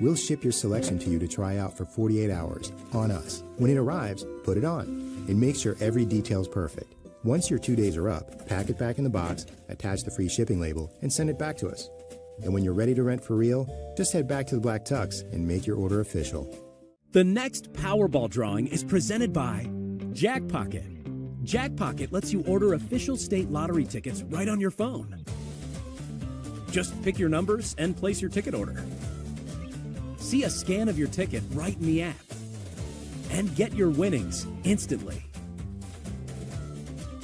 We'll ship your selection to you to try out for 48 hours on us. When it arrives, put it on and make sure every detail's perfect. Once your 2 days are up, pack it back in the box, attach the free shipping label, and send it back to us. And when you're ready to rent for real, just head back to the Black Tux and make your order official. The next Powerball drawing is presented by Jackpocket. Jackpocket lets you order official state lottery tickets right on your phone. Just pick your numbers and place your ticket order. See a scan of your ticket right in the app. And get your winnings instantly.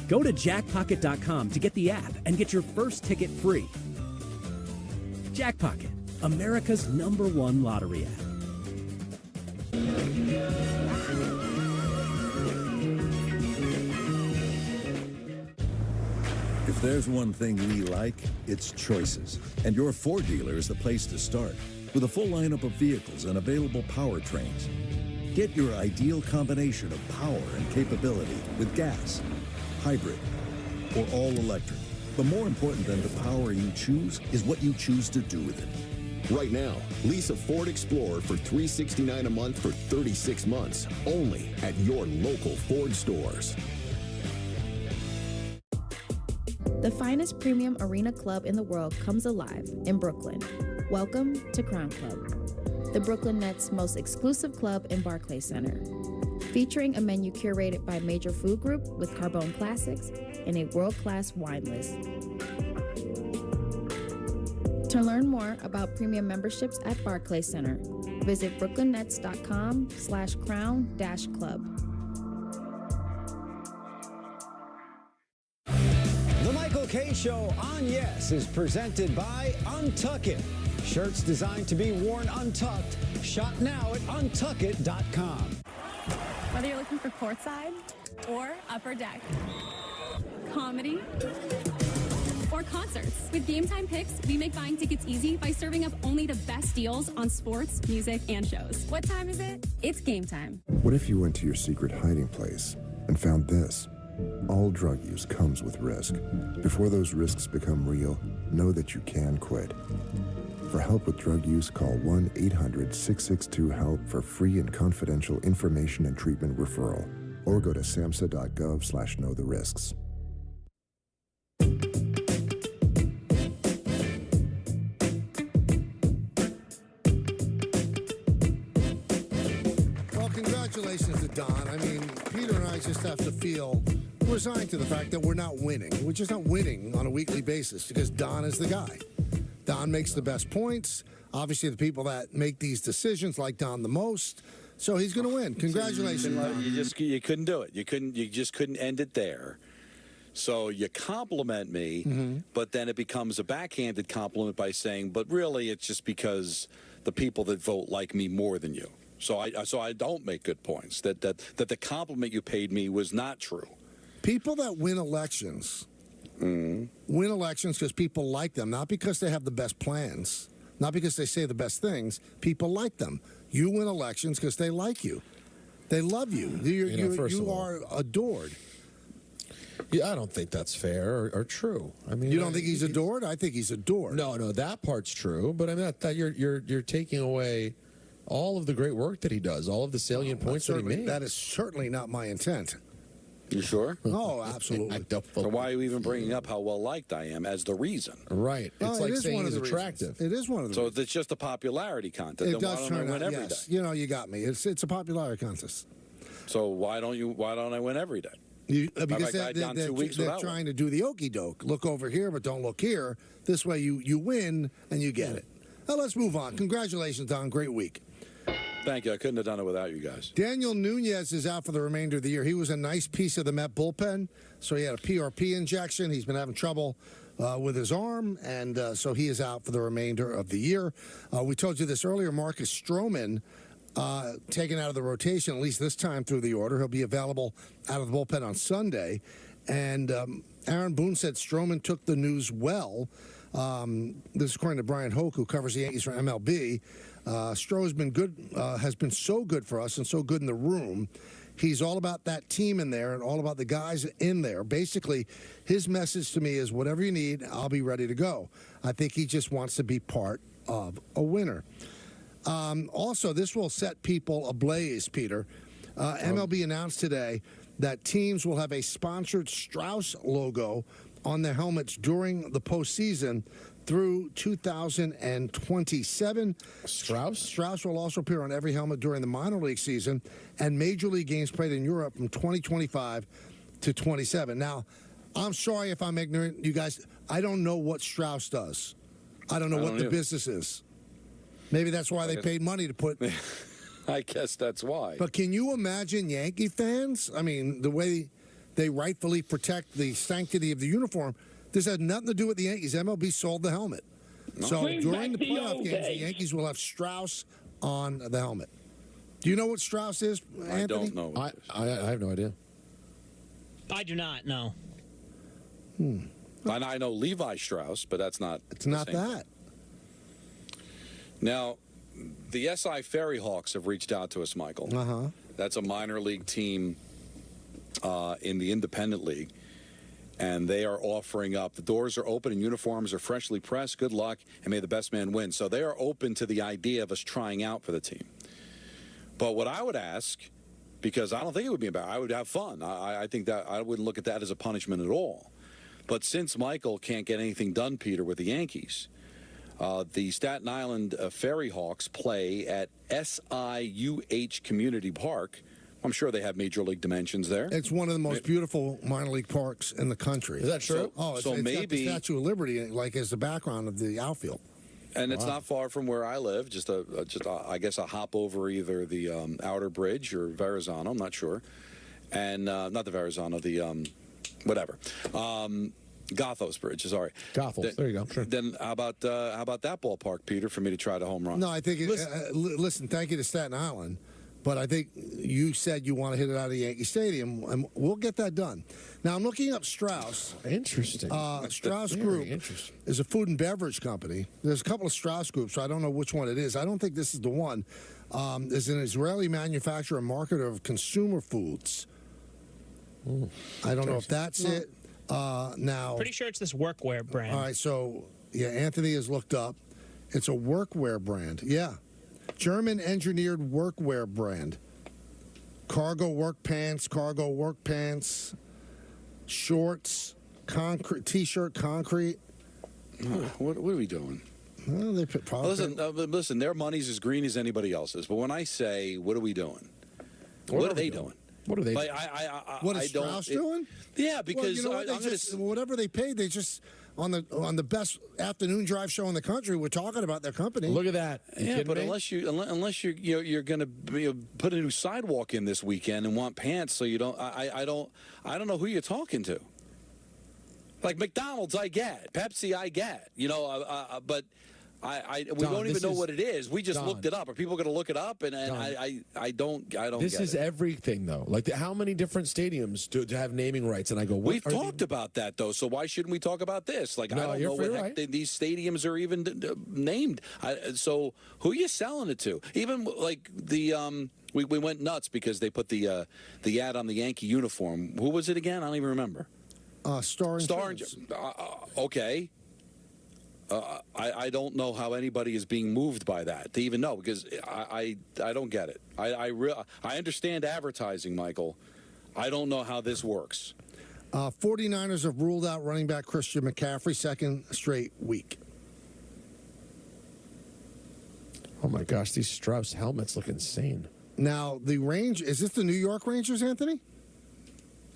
Go to jackpocket.com to get the app and get your first ticket free. Jackpocket, America's #1 lottery app. If there's one thing we like, it's choices. And your Ford dealer is the place to start. With a full lineup of vehicles and available powertrains. Get your ideal combination of power and capability with gas, hybrid, or all electric. But more important than the power you choose is what you choose to do with it. Right now, lease a Ford Explorer for $369 a month for 36 months, only at your local Ford stores. The finest premium arena club in the world comes alive in Brooklyn. Welcome to Crown Club, the Brooklyn Nets' most exclusive club in Barclays Center. Featuring a menu curated by Major Food Group with Carbone Classics and a world-class wine list. To learn more about premium memberships at Barclays Center, visit brooklynnets.com/crown-club. The Michael Kay Show on Yes is presented by Untuck It. Shirts designed to be worn untucked. Shop now at untuckit.com. Whether you're looking for courtside or upper deck, comedy or concerts. With Game Time Picks, we make buying tickets easy by serving up only the best deals on sports, music, and shows. What time is it? It's game time. What if you went to your secret hiding place and found this? All drug use comes with risk. Before those risks become real, know that you can quit. For help with drug use, call 1-800-662-HELP for free and confidential information and treatment referral. Or go to samhsa.gov/know-the-risks. Well, congratulations to Don. I mean, Peter and I just have to feel resigned to the fact that we're not winning. We're just not winning on a weekly basis because Don is the guy. Don makes the best points. Obviously, the people that make these decisions like Don the most. So he's going to win. Congratulations, Don. You couldn't do it. You just couldn't end it there. So you compliment me, but then it becomes a backhanded compliment by saying, but really it's just because the people that vote like me more than you. So I don't make good points. That the compliment you paid me was not true. People that win elections win elections because people like them, not because they have the best plans, not because they say the best things. People like them. You win elections because they like you. They love you. You are adored. Yeah, I don't think that's fair or true. I mean, you don't think he's adored? I think he's adored. No, that part's true. But I mean, that you're taking away all of the great work that he does, all of the salient points that he made. That is certainly not my intent. You sure? Oh, absolutely. I don't. So why are you even bringing up how well liked I am as the reason? Right. It's like saying he's attractive. It is one of the reasons. So it's just a popularity contest. It then does why don't turn I win out, every yes. day? You know, you got me. It's a popularity contest. So why don't I win every day? Because they're trying to do the okey doke. Look over here, but don't look here. This way you win and you get it. Now let's move on. Congratulations, Don. Great week. Thank you. I couldn't have done it without you guys. Daniel Nunez is out for the remainder of the year. He was a nice piece of the Met bullpen, so he had a PRP injection. He's been having trouble with his arm, and so he is out for the remainder of the year. We told you this earlier. Marcus Stroman taken out of the rotation, at least this time through the order. He'll be available out of the bullpen on Sunday. And Aaron Boone said Stroman took the news well. This is according to Brian Hoke, who covers the Yankees for MLB. Stroh has been good, has been so good for us and so good in the room. He's all about that team in there and all about the guys in there. Basically, his message to me is, whatever you need, I'll be ready to go. I think he just wants to be part of a winner. Also, this will set people ablaze, Peter. MLB announced today that teams will have a sponsored Strauss logo on their helmets during the postseason through 2027. Strauss will also appear on every helmet during the minor league season and major league games played in Europe from 2025 to 27. Now, I'm sorry if I'm ignorant, you guys. I don't know what Strauss does. I don't know what the business is. Maybe that's why they paid money to put. I guess that's why. But can you imagine Yankee fans? I mean, the way they rightfully protect the sanctity of the uniform. This has nothing to do with the Yankees. MLB sold the helmet. No. So during the playoff games, the Yankees will have Strauss on the helmet. Do you know what Strauss is, Anthony? I don't know. I have no idea. I do not know. And I know Levi Strauss, but that's not. It's not that. Now, the SI Ferry Hawks have reached out to us, Michael. Uh-huh. That's a minor league team in the Independent League. And they are offering up. The doors are open and uniforms are freshly pressed. Good luck, and may the best man win. So they are open to the idea of us trying out for the team. But what I would ask, because I don't think it would be bad, I would have fun. I think that I wouldn't look at that as a punishment at all. But since Michael can't get anything done, Peter, with the Yankees, the Staten Island Ferry Hawks play at SIUH Community Park. I'm sure they have major league dimensions there. It's one of the most beautiful minor league parks in the country. Is that true? It's maybe got the Statue of Liberty like as the background of the outfield. And it's not far from where I live. Just I guess a hop over either the Outer Bridge or Verrazano. I'm not sure. And not the Verrazano, the whatever. Gothos Bridge. Sorry. Gothos. There you go. Sure. Then how about that ballpark, Peter, for me to try the home run? No, I think. Listen, thank you to Staten Island. But I think you said you want to hit it out of Yankee Stadium, and we'll get that done. Now, I'm looking up Strauss. Interesting. Strauss Group is a food and beverage company. There's a couple of Strauss Groups, so I don't know which one it is. I don't think this is the one. It's an Israeli manufacturer and marketer of consumer foods. I don't know if that's it. Now, pretty sure it's this workwear brand. All right, so, yeah, Anthony has looked up. It's a workwear brand. Yeah. German-engineered workwear brand. Cargo work pants, shorts, concrete, T-shirt, concrete. What are we doing? Well, they probably listen, their money's as green as anybody else's. But when I say, what are we doing? What are they doing? What are they doing? What is Strauss doing? Yeah, because whatever they paid, they just on the best afternoon drive show in the country. We're talking about their company. Look at that. Yeah, but unless you're going to put a new sidewalk in this weekend and want pants, so you don't. I don't know who you're talking to. Like McDonald's, I get. Pepsi, I get. But. We don't even know what it is. We just looked it up. Are people going to look it up? And I don't. This get is it. everything, though. Like, how many different stadiums to have naming rights? And I go, we've talked about that, though. So why shouldn't we talk about this? Like, no, I don't know what right. these stadiums are even named. So who are you selling it to? Even like the we went nuts because they put the ad on the Yankee uniform. Who was it again? I don't even remember. Star. Okay. I don't know how anybody is being moved by that to even know, because I don't get it. I understand advertising, Michael. I don't know how this works. 49ers have ruled out running back Christian McCaffrey second straight week. Oh my gosh, these Strauss helmets look insane. Now is this the New York Rangers, Anthony?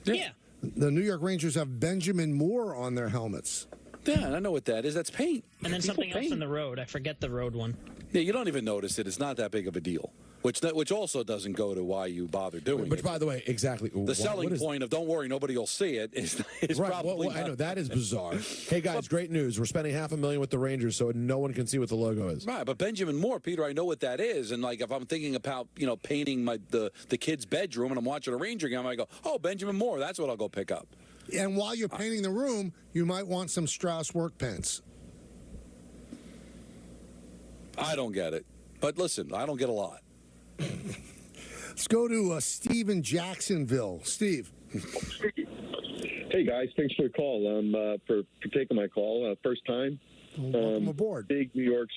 Yeah. The New York Rangers have Benjamin Moore on their helmets. Yeah, I know what that is. That's paint. And then something else on the road. I forget the road one. Yeah, you don't even notice it. It's not that big of a deal. Which also doesn't go to why you bother doing it. But by the way, exactly. The selling point of "don't worry, nobody will see it" is right, probably. I know that is bizarre. Hey guys, great news! We're spending $500,000 with the Rangers, so no one can see what the logo is. Right, but Benjamin Moore, Peter, I know what that is, and like if I'm thinking about painting the kid's bedroom and I'm watching a Ranger game, I go, oh, Benjamin Moore, that's what I'll go pick up. And while you're painting the room, you might want some Strauss work pants. I don't get it. But listen, I don't get a lot. Let's go to Steve in Jacksonville. Steve. Hey, guys. Thanks for the call. For taking my call. First time. Welcome aboard. Big New York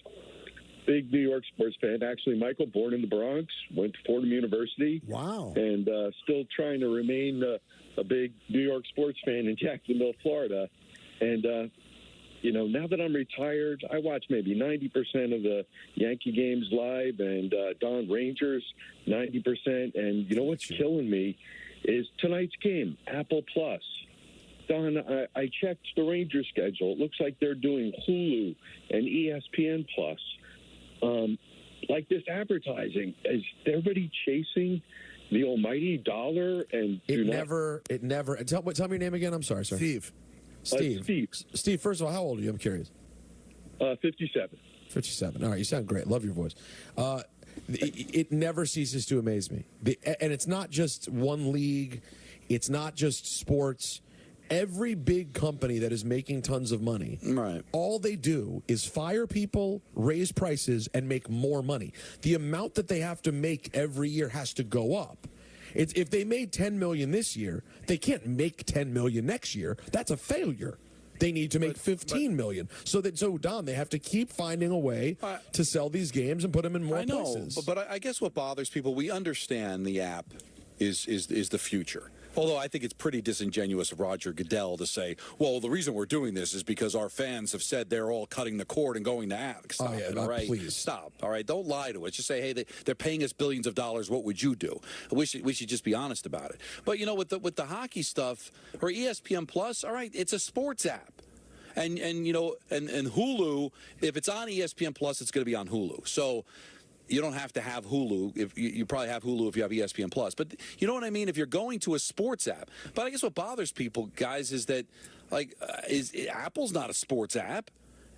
sports fan. Actually, Michael, born in the Bronx, went to Fordham University. Wow. And still trying to remain a big New York sports fan in Jacksonville, Florida. And, now that I'm retired, I watch maybe 90% of the Yankee games live and Don Rangers, 90%. And you know what's killing me is tonight's game, Apple Plus. Don, I checked the Rangers schedule. It looks like they're doing Hulu and ESPN Plus. Like this advertising, is everybody chasing the almighty dollar? And it never. Tell me your name again. I'm sorry, sir. Steve. Steve, first of all, how old are you? I'm curious. 57. 57. All right, you sound great. Love your voice. It never ceases to amaze me. And it's not just one league. It's not just sports. every big company that is making tons of money, right, all they do is fire people, raise prices, and make more money. The amount that they have to make every year has to go up. If they made $10 million this year, they can't make $10 million next year. That's a failure. They need to make $15 million. So Don, they have to keep finding a way to sell these games and put them in more places. But I guess what bothers people, we understand the app is the future. Although I think it's pretty disingenuous of Roger Goodell to say, well, the reason we're doing this is because our fans have said they're all cutting the cord and going to app. Stop it, all right? Please. Stop, all right? Don't lie to us. Just say, hey, they're paying us billions of dollars. What would you do? We should just be honest about it. But, with the hockey stuff, or ESPN Plus, all right, it's a sports app. And Hulu, if it's on ESPN Plus, it's going to be on Hulu. So you don't have to have Hulu. If you probably have Hulu if you have ESPN Plus. But you know what I mean? If you're going to a sports app. But I guess what bothers people, guys, is that, Apple's not a sports app.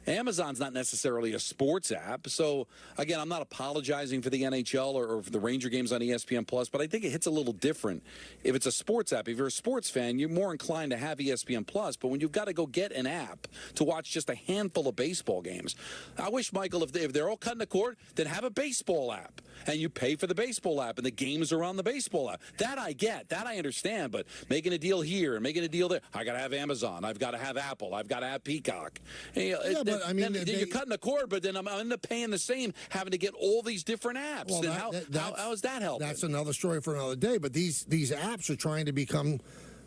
Amazon's not necessarily a sports app. So, again, I'm not apologizing for the NHL or for the Ranger games on ESPN Plus, but I think it hits a little different if it's a sports app. If you're a sports fan, you're more inclined to have ESPN Plus. But when you've got to go get an app to watch just a handful of baseball games, I wish, Michael, if they're all cutting the cord, then have a baseball app. And you pay for the baseball app, and the games are on the baseball app. That I get. That I understand. But making a deal here and making a deal there, I got to have Amazon. I've got to have Apple. I've got to have Peacock. And, I mean, you're cutting the cord, but then I'm end up paying the same, having to get all these different apps. Well, how is that helping? That's another story for another day. But these apps are trying to become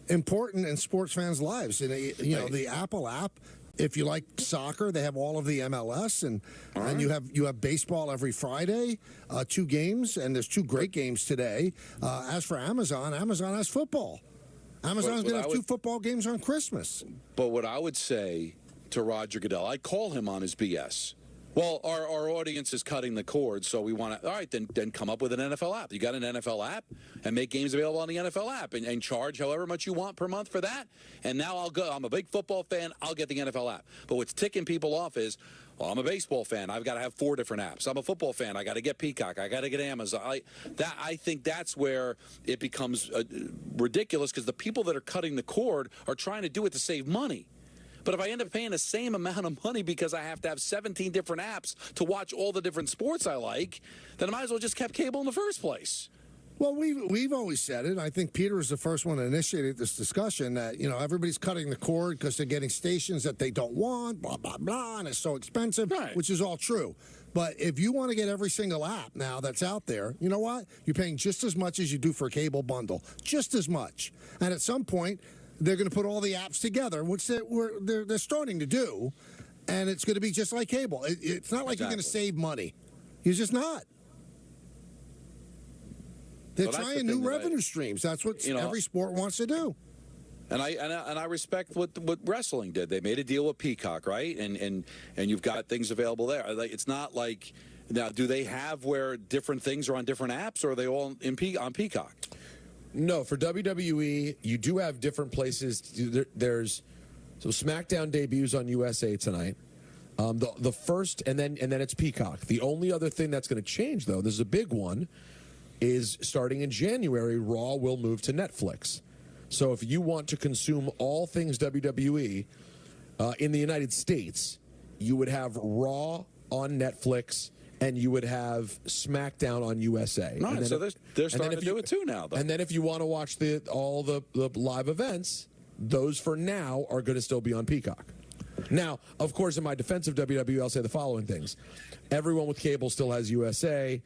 important in sports fans' lives. And the Apple app. If you like soccer, they have all of the MLS, and you have baseball every Friday, 2 games, and there's 2 great games today. As for Amazon has football. Amazon's going to have 2 football games on Christmas. But what I would say to Roger Goodell, I'd call him on his BS. Well, our audience is cutting the cord, so we want to, all right, then come up with an NFL app. You got an NFL app, and make games available on the NFL app, and charge however much you want per month for that. And now I'm a big football fan, I'll get the NFL app. But what's ticking people off is, well, I'm a baseball fan, I've got to have 4 different apps. I'm a football fan, I got to get Peacock, I got to get Amazon. I think that's where it becomes ridiculous, because the people that are cutting the cord are trying to do it to save money. But if I end up paying the same amount of money because I have to have 17 different apps to watch all the different sports I like, then I might as well just kept cable in the first place. Well, we've always said it. I think Peter is the first one to initiate this discussion that, everybody's cutting the cord because they're getting stations that they don't want, blah, blah, blah, and it's so expensive, which is all true. But if you want to get every single app now that's out there, you know what? You're paying just as much as you do for a cable bundle, just as much. And at some point, they're going to put all the apps together, which they're starting to do, and it's going to be just like cable. It's not like you're going to save money. You're just not. They're trying new revenue streams. That's what every sport wants to do. And I respect what wrestling did. They made a deal with Peacock, right? And you've got things available there. It's not like, now, do they have where different things are on different apps, or are they all on Peacock? No, for WWE, you do have different places. There's SmackDown debuts on USA tonight. The first, and then it's Peacock. The only other thing that's going to change, though, this is a big one, is starting in January, Raw will move to Netflix. So if you want to consume all things WWE in the United States, you would have Raw on Netflix, and you would have SmackDown on USA. Right, so they're starting to do it too now, though. And then if you want to watch all the live events, those for now are going to still be on Peacock. Now, of course, in my defense of WWE, I'll say the following things. Everyone with cable still has USA.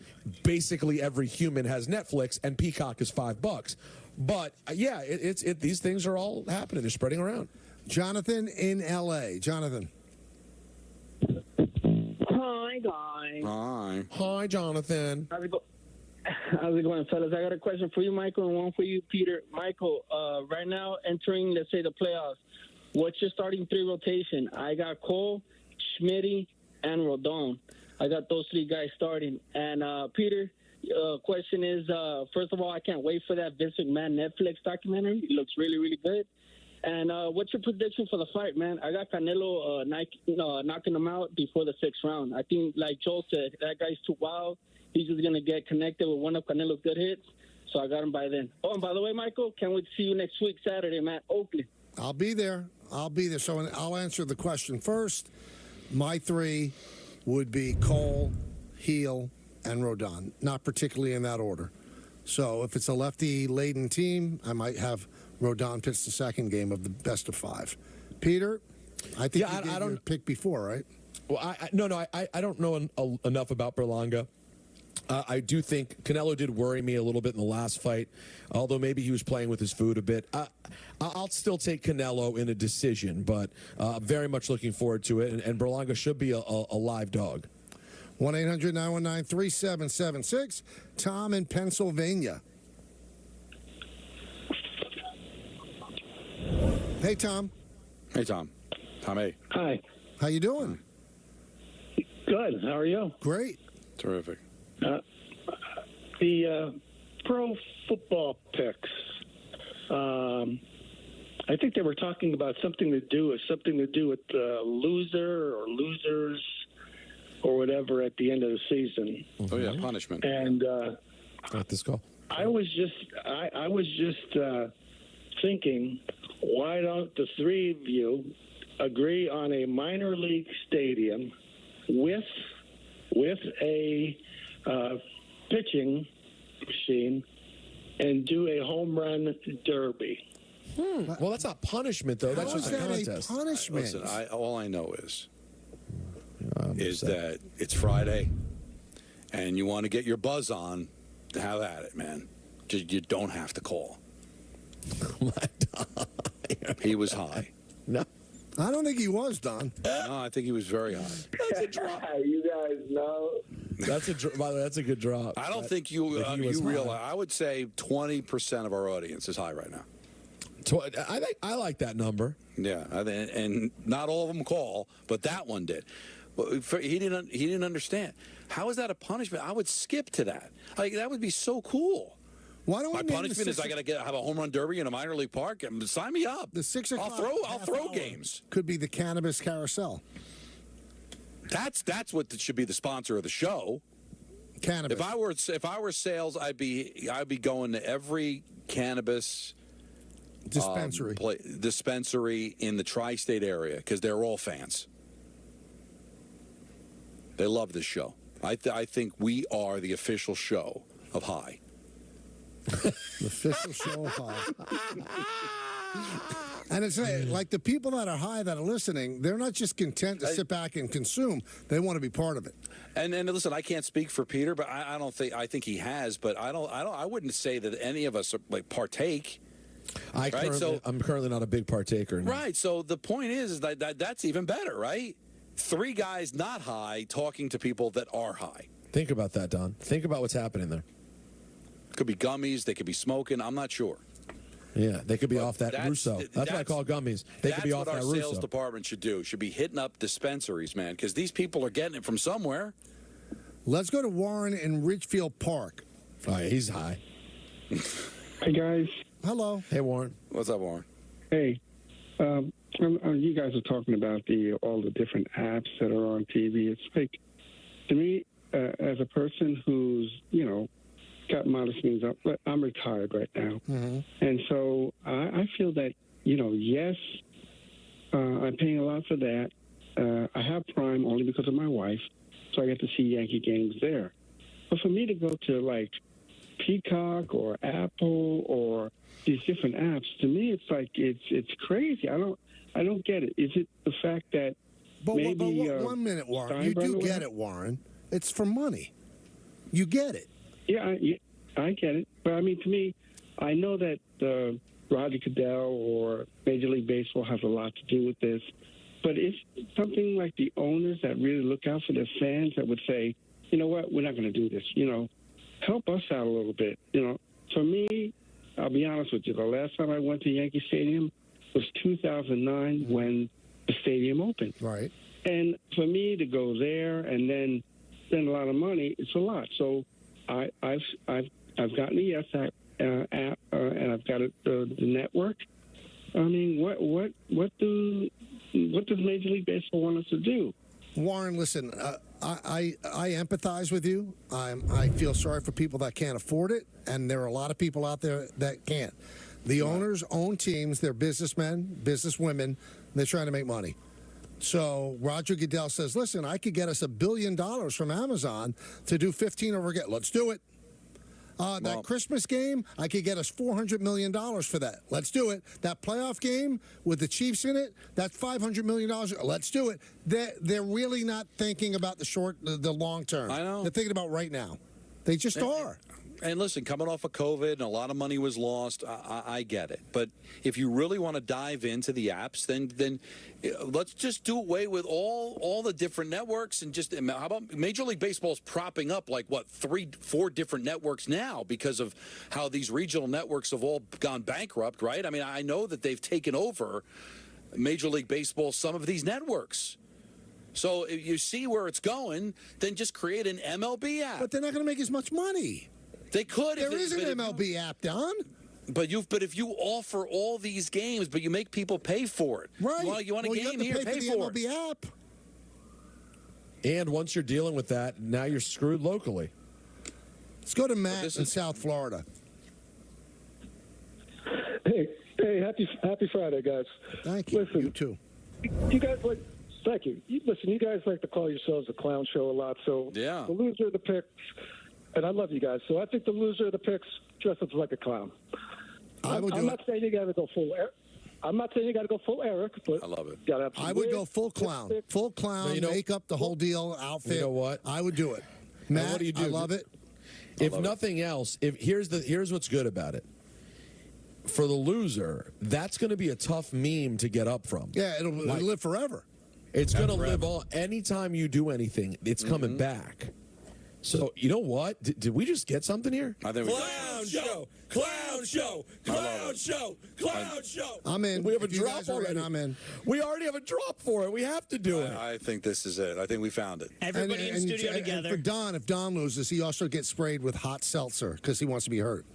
Basically, every human has Netflix, and Peacock is $5. But, yeah, these things are all happening. They're spreading around. Jonathan in L.A. Jonathan. Hi, guys. Hi, Jonathan. How's it going, fellas? I got a question for you, Michael, and one for you, Peter. Michael, right now, entering, let's say, the playoffs, what's your starting 3 rotation? I got Cole, Schmitty, and Rodon. I got those 3 guys starting. And, Peter, question is, first of all, I can't wait for that Vince McMahon Netflix documentary. It looks really, really good. And what's your prediction for the fight, man? I got Canelo knocking him out before the 6th round. I think, like Joel said, that guy's too wild. He's just going to get connected with one of Canelo's good hits. So I got him by then. Oh, and by the way, Michael, can't wait to see you next week, Saturday, man. Oakland. I'll be there. So I'll answer the question first. My 3 would be Cole, Heel, and Rodon. Not particularly in that order. So if it's a lefty-laden team, I might have Rodon pitch the second game of the best of 5. Peter, I think you gave your pick before, right? Well, I don't know enough about Berlanga. I do think Canelo did worry me a little bit in the last fight, although maybe he was playing with his food a bit. I'll still take Canelo in a decision, but very much looking forward to it. And Berlanga should be a live dog. 1-800-919-3776. Tom in Pennsylvania. Hey, Tom. Hey, Tom. Tommy. Hi. How you doing? Good. How are you? Great. Terrific. The pro football picks. I think they were talking about something to do with loser or losers or whatever at the end of the season. Oh yeah, punishment. And at this call, I was just thinking, why don't the 3 of you agree on a minor league stadium with a pitching machine and do a home run derby? Well, that's not punishment, though. That's just a contest. Punishment? Listen, all I know is that it's Friday, and you want to get your buzz on, have at it, man. You don't have to call. He was high. No. I don't think he was, Don. No, I think he was very high. That's a drop. You guys know. By the way, that's a good drop. I don't think you realize. I would say 20% of our audience is high right now. I like that number. Yeah, and not all of them call, but that one did. He didn't understand. How is that a punishment? I would skip to that. Like, that would be so cool. Why don't my punishment is I got to have a home run derby in a minor league park? Sign me up. The 6 o'clock. I'll throw games. Could be the cannabis carousel. That's what should be the sponsor of the show. Cannabis. If I were sales, I'd be going to every cannabis dispensary in the tri-state area because they're all fans. They love this show. I think we are the official show of High. The official show of High. And it's like the people that are high that are listening, they're not just content to sit back and consume. They want to be part of it. And listen, I can't speak for Peter, but I think he has, but I wouldn't say that any of us partake. I'm currently not a big partaker. No. Right. So the point is that that's even better, right? 3 guys not high talking to people that are high. Think about that, Don. Think about what's happening there. Could be gummies. They could be smoking. I'm not sure. Yeah, they could be off that Russo. That's what I call gummies. They could be off that Russo. That's what our sales department should do. Should be hitting up dispensaries, man, because these people are getting it from somewhere. Let's go to Warren in Ridgefield Park. Oh, yeah, he's high. Hey, guys. Hello. Hey, Warren. What's up, Warren? Hey. You guys are talking about all the different apps that are on TV. It's like, to me, as a person who's, got modest means, I'm retired right now. Mm-hmm. And so I feel that, yes, I'm paying a lot for that. I have Prime only because of my wife, so I get to see Yankee games there. But for me to go to, like, Peacock or Apple or these different apps, to me, it's like it's crazy. I don't get it. Is it the fact that maybe... But 1 minute, Warren. You do get it, Warren. It's for money. You get it. Yeah, I get it. But, I mean, to me, I know that Roger Goodell or Major League Baseball has a lot to do with this. But it's something like the owners that really look out for their fans that would say, you know what, we're not going to do this. Help us out a little bit. For me, I'll be honest with you, the last time I went to Yankee Stadium was 2009 when the stadium opened. Right. And for me to go there and then spend a lot of money, it's a lot. So I've gotten the Yes app, and I've got the network. I mean, what does Major League Baseball want us to do? Warren, listen, I empathize with you. I feel sorry for people that can't afford it, and there are a lot of people out there that can't. The owners own teams. They're businessmen, businesswomen. They're trying to make money. So Roger Goodell says, listen, I could get us $1 billion from Amazon to do 15 over again. Let's do it. That Christmas game, I could get us $400 million for that. Let's do it. That playoff game with the Chiefs in it, that's $500 million. Let's do it. They're really not thinking about the long term. I know. They're thinking about right now. They just are. And listen, coming off of COVID and a lot of money was lost, I get it. But if you really want to dive into the apps, then let's just do away with all the different networks and just how about Major League Baseball's propping up like what 3-4 different networks now because of how these regional networks have all gone bankrupt, right? I mean, I know that they've taken over Major League Baseball some of these networks. So if you see where it's going, then just create an MLB app. But they're not going to make as much money. They could. There is an MLB app, Don. But if you offer all these games, but you make people pay for it. Right. You want a game here, pay for the MLB app. And once you're dealing with that, now you're screwed locally. Let's go to Matt in South Florida. Hey, happy Friday, guys. Thank you. Listen, you too. You guys thank you. Listen, you guys like to call yourselves a clown show a lot, so yeah. The loser of the picks, and I love you guys, so I think the loser of the picks dress up like a clown. I'm not saying you got to go full Eric. I'm not saying you got to go full Eric, but I love it. I would go full clown. Full clown, make up the whole deal, outfit. You know what? I would do it. Matt, what do you do? I love it. If nothing else, here's what's good about it. For the loser, that's going to be a tough meme to get up from. Yeah, it'll live forever. It's going to live on. Anytime you do anything, it's coming back. So, you know what? Did we just get something here? I think Clown show! Clown show! Clown show! Clown show! I'm in. We have a If you drop guys are already. in, I'm in. We already have a drop for it. We have to do it. I think this is it. I think we found it. Everybody in studio together. And for Don, if Don loses, he also gets sprayed with hot seltzer because he wants to be hurt.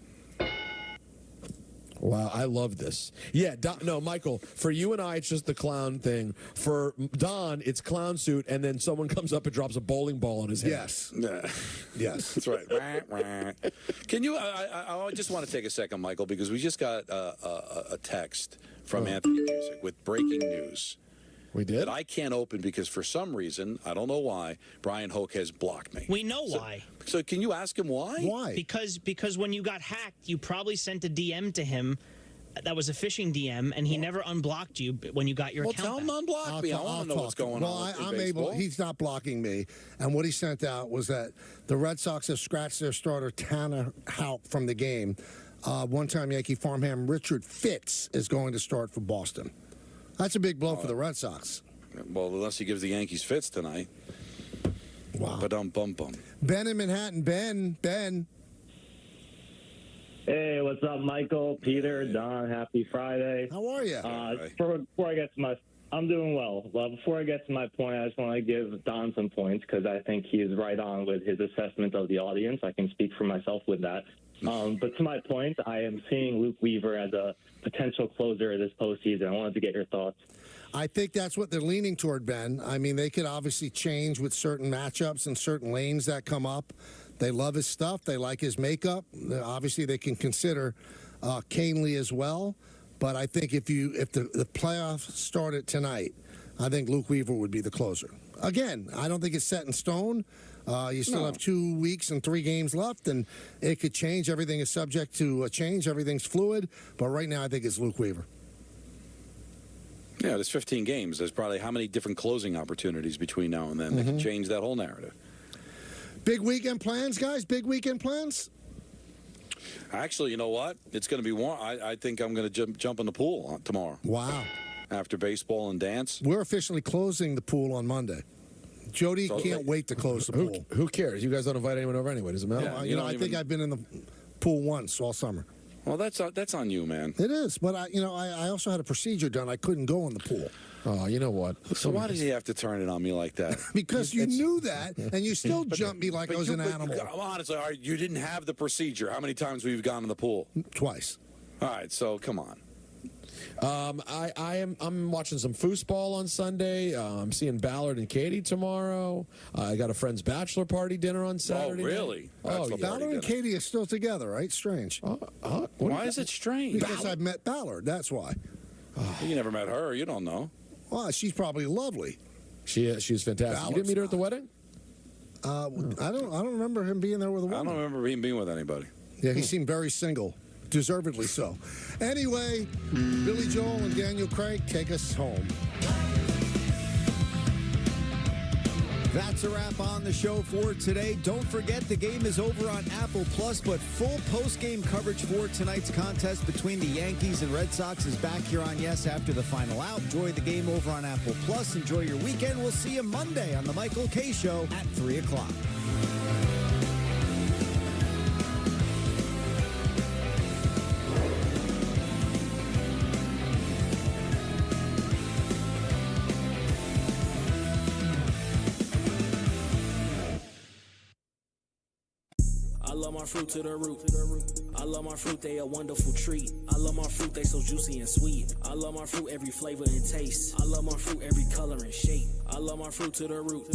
Wow, I love this. Yeah, no, Michael, for you and I, it's just the clown thing. For Don, it's clown suit, and then someone comes up and drops a bowling ball on his head. Yes. Yes. That's right. Can you, I just want to take a second, Michael, because we just got a text from Anthony Music with breaking news. We did? That I can't open because for some reason, I don't know why, Brian Hoke has blocked me. We know why. So can you ask him why? Why? Because when you got hacked, you probably sent a DM to him that was a phishing DM, and he never unblocked you when you got your account tell him to unblock me. I want to know what's going on. I'm able. He's not blocking me. And what he sent out was that the Red Sox have scratched their starter Tanner Houck from the game. One-time Yankee farmhand Richard Fitz is going to start for Boston. That's a big blow for the Red Sox. Well, unless he gives the Yankees fits tonight. Wow. Bum. Ben in Manhattan. Ben. Hey, what's up, Michael, Peter, Don? Happy Friday. How are you? Before I get to I'm doing well. Well, before I get to my point, I just want to give Don some points because I think he is right on with his assessment of the audience. I can speak for myself with that. But to my point, I am seeing Luke Weaver as a potential closer this postseason. I wanted to get your thoughts. I think that's what they're leaning toward, Ben. I mean, they could obviously change with certain matchups and certain lanes that come up. They love his stuff. They like his makeup. Obviously, they can consider Canely as well. But I think if the playoffs started tonight, I think Luke Weaver would be the closer. Again, I don't think it's set in stone. You still have 2 weeks and 3 games left, and it could change. Everything is subject to change. Everything's fluid. But right now, I think it's Luke Weaver. Yeah, there's 15 games. There's probably how many different closing opportunities between now and then that can change that whole narrative. Big weekend plans, guys? Big weekend plans? Actually, you know what? It's going to be warm. I think I'm going to jump in the pool tomorrow. Wow. After baseball and dance. We're officially closing the pool on Monday. Jody can't wait to close the pool. Who cares? You guys don't invite anyone over anyway. Does it matter? Yeah, I think I've been in the pool once all summer. Well, that's on you, man. It is, but I also had a procedure done. I couldn't go in the pool. Oh, you know what? So why does he have to turn it on me like that? Because you knew that, and you still jumped me like I was an animal. Honestly, you didn't have the procedure. How many times have you gone in the pool? Twice. All right, so come on. I'm watching some foosball on Sunday. I'm seeing Ballard and Katie tomorrow. I got a friend's bachelor party dinner on Saturday. Oh, really? Oh, Ballard and Katie are still together, right? Strange. Why is it strange? Because I've met Ballard. That's why. You never met her. You don't know. Well, she's probably lovely. She's fantastic. Ballard's You didn't meet her at the wedding? I don't remember him being there with a woman. I don't remember him being with anybody. Yeah, he seemed very single. Deservedly so. Anyway, Billy Joel and Daniel Craig take us home. That's a wrap on the show for today. Don't forget the game is over on Apple Plus, but full post-game coverage for tonight's contest between the Yankees and Red Sox is back here on Yes after the final out. Enjoy the game over on Apple Plus. Enjoy your weekend. We'll see you Monday on the Michael K. Show at 3 o'clock. I love my fruit to the root. I love my fruit, they a wonderful treat. I love my fruit, they so juicy and sweet. I love my fruit, every flavor and taste. I love my fruit, every color and shape. I love my fruit to the root.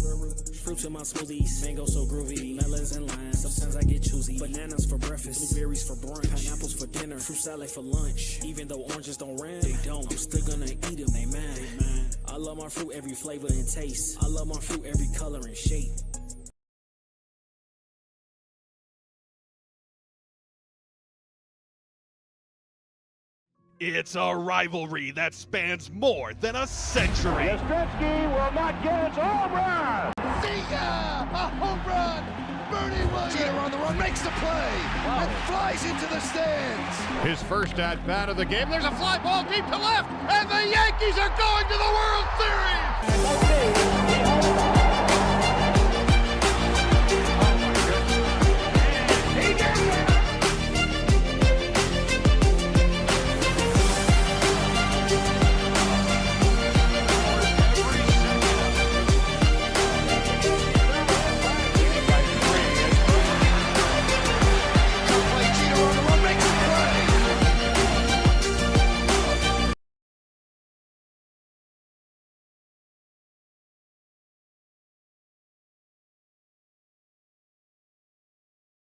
Fruits in my smoothies, mango so groovy. Melons and limes, sometimes I get choosy. Bananas for breakfast, blueberries for brunch, pineapples for dinner, fruit salad for lunch. Even though oranges don't rhyme, they don't. I'm still gonna eat them, they mine. I love my fruit, every flavor and taste. I love my fruit, every color and shape. It's a rivalry that spans more than a century. Yastrzemski will not get its home run. A home run. Bernie Williams. Jeter on the run, makes the play, and flies into the stands. His first at-bat of the game. There's a fly ball deep to left, and the Yankees are going to the World Series.